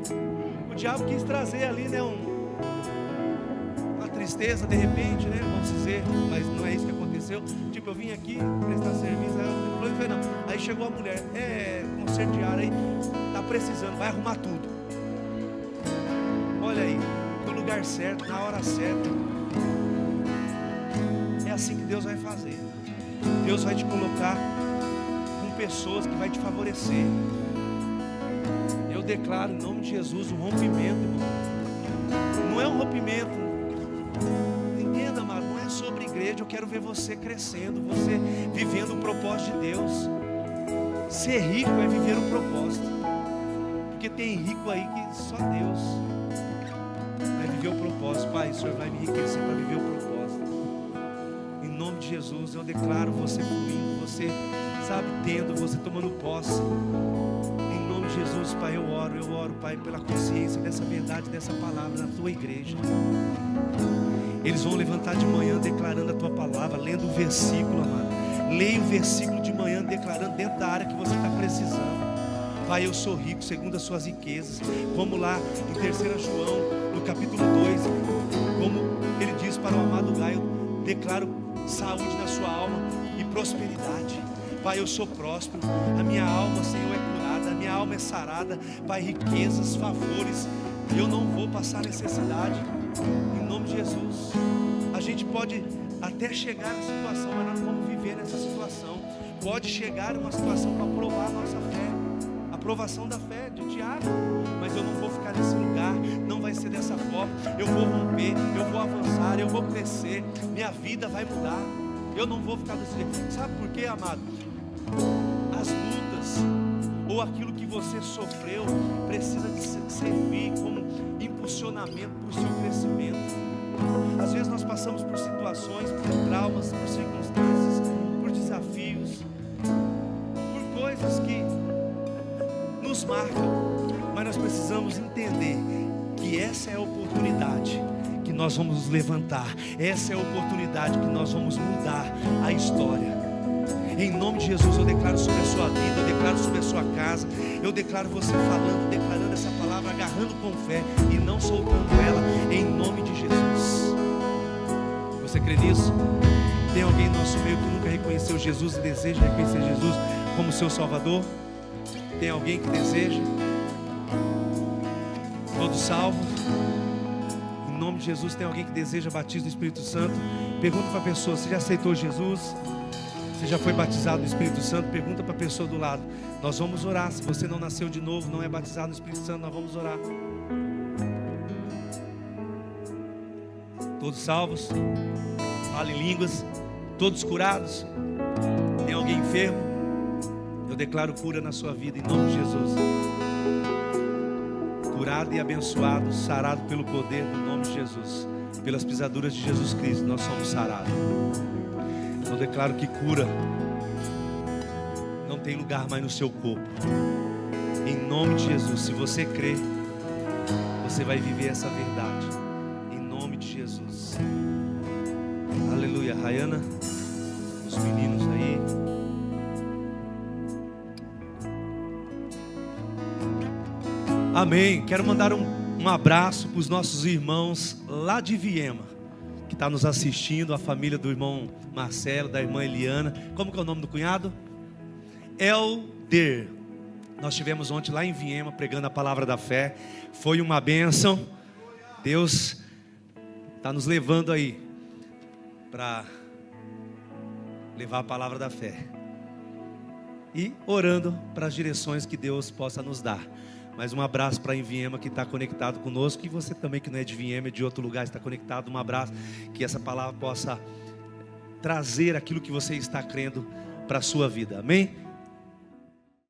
Speaker 1: O diabo quis trazer ali, né, uma tristeza de repente, né, vamos dizer, mas não é isso que aconteceu. Tipo, eu vim aqui prestar serviço, aí eu falei, não. Aí chegou a mulher, conserto de ar aí, tá precisando, vai arrumar tudo. Olha aí, no lugar certo, na hora certa. É assim que Deus vai fazer. Deus vai te colocar com pessoas que vai te favorecer. Eu declaro em nome de Jesus um rompimento, irmão. Não é um rompimento, entenda, amado, não é sobre igreja. Eu quero ver você crescendo, você vivendo o propósito de Deus. Ser rico é viver o propósito, porque tem rico aí que só Deus vai viver o propósito. Pai, o Senhor vai me enriquecer para viver o propósito. Em nome de Jesus, eu declaro você fluindo, você, sabe, tendo, você tomando posse. Em nome de Jesus, Pai, eu oro, Pai, pela consciência dessa verdade, dessa palavra na tua igreja. Eles vão levantar de manhã declarando a tua palavra, lendo o versículo, amado. Leia o versículo de manhã declarando dentro da área que você está precisando. Pai, eu sou rico segundo as suas riquezas. Como lá em 3 João, no capítulo 2, como ele diz para o amado Gaio, declaro saúde na sua alma e prosperidade. Pai, eu sou próspero, a minha alma, Senhor, é curada, a minha alma é sarada. Pai, riquezas, favores, eu não vou passar necessidade. Em nome de Jesus. A gente pode até chegar na situação, mas nós vamos viver nessa situação. Pode chegar uma situação para provar a nossa fé, a provação da fé de Tiago. Mas eu não vou ficar nesse lugar, não vai ser dessa forma. Eu vou romper, eu vou avançar, eu vou crescer, minha vida vai mudar. Eu não vou ficar desse jeito. Sabe por quê, amado? As lutas ou aquilo que você sofreu precisa de servir como impulsionamento para o seu crescimento. Às vezes nós passamos por situações, por traumas, por circunstâncias, por desafios, por coisas que nos marcam, mas nós precisamos entender que essa é a oportunidade que nós vamos nos levantar, essa é a oportunidade que nós vamos mudar a história. Em nome de Jesus, eu declaro sobre a sua vida, eu declaro sobre a sua casa, eu declaro você falando, declarando essa palavra, agarrando com fé e não soltando ela, em nome de Jesus. Você crê nisso? Tem alguém no nosso meio que nunca reconheceu Jesus e deseja reconhecer Jesus como seu Salvador? Tem alguém que deseja? Todos salvos? Em nome de Jesus, tem alguém que deseja batismo do Espírito Santo? Pergunta para a pessoa, você já aceitou Jesus? Você já foi batizado no Espírito Santo? Pergunta para a pessoa do lado. Nós vamos orar. Se você não nasceu de novo, não é batizado no Espírito Santo, nós vamos orar. Todos salvos? Fala em línguas? Todos curados? Tem alguém enfermo? Eu declaro cura na sua vida, em nome de Jesus. Curado e abençoado, sarado pelo poder do nome de Jesus. Pelas pisaduras de Jesus Cristo, nós somos sarados. Eu declaro que cura não tem lugar mais no seu corpo. Em nome de Jesus, se você crê, você vai viver essa verdade. Em nome de Jesus. Aleluia. Rayana, os meninos aí. Amém. Quero mandar um abraço para os nossos irmãos lá de Viema, que está nos assistindo, a família do irmão Marcelo, da irmã Eliana. Como que é o nome do cunhado? Elder. Nós estivemos ontem lá em Viema pregando a palavra da fé. Foi uma bênção. Deus está nos levando aí para levar a palavra da fé e orando para as direções que Deus possa nos dar. Mais um abraço para Viema que está conectado conosco, e você também que não é de Viema, é de outro lugar, está conectado. Um abraço, que essa palavra possa trazer aquilo que você está crendo para a sua vida, amém?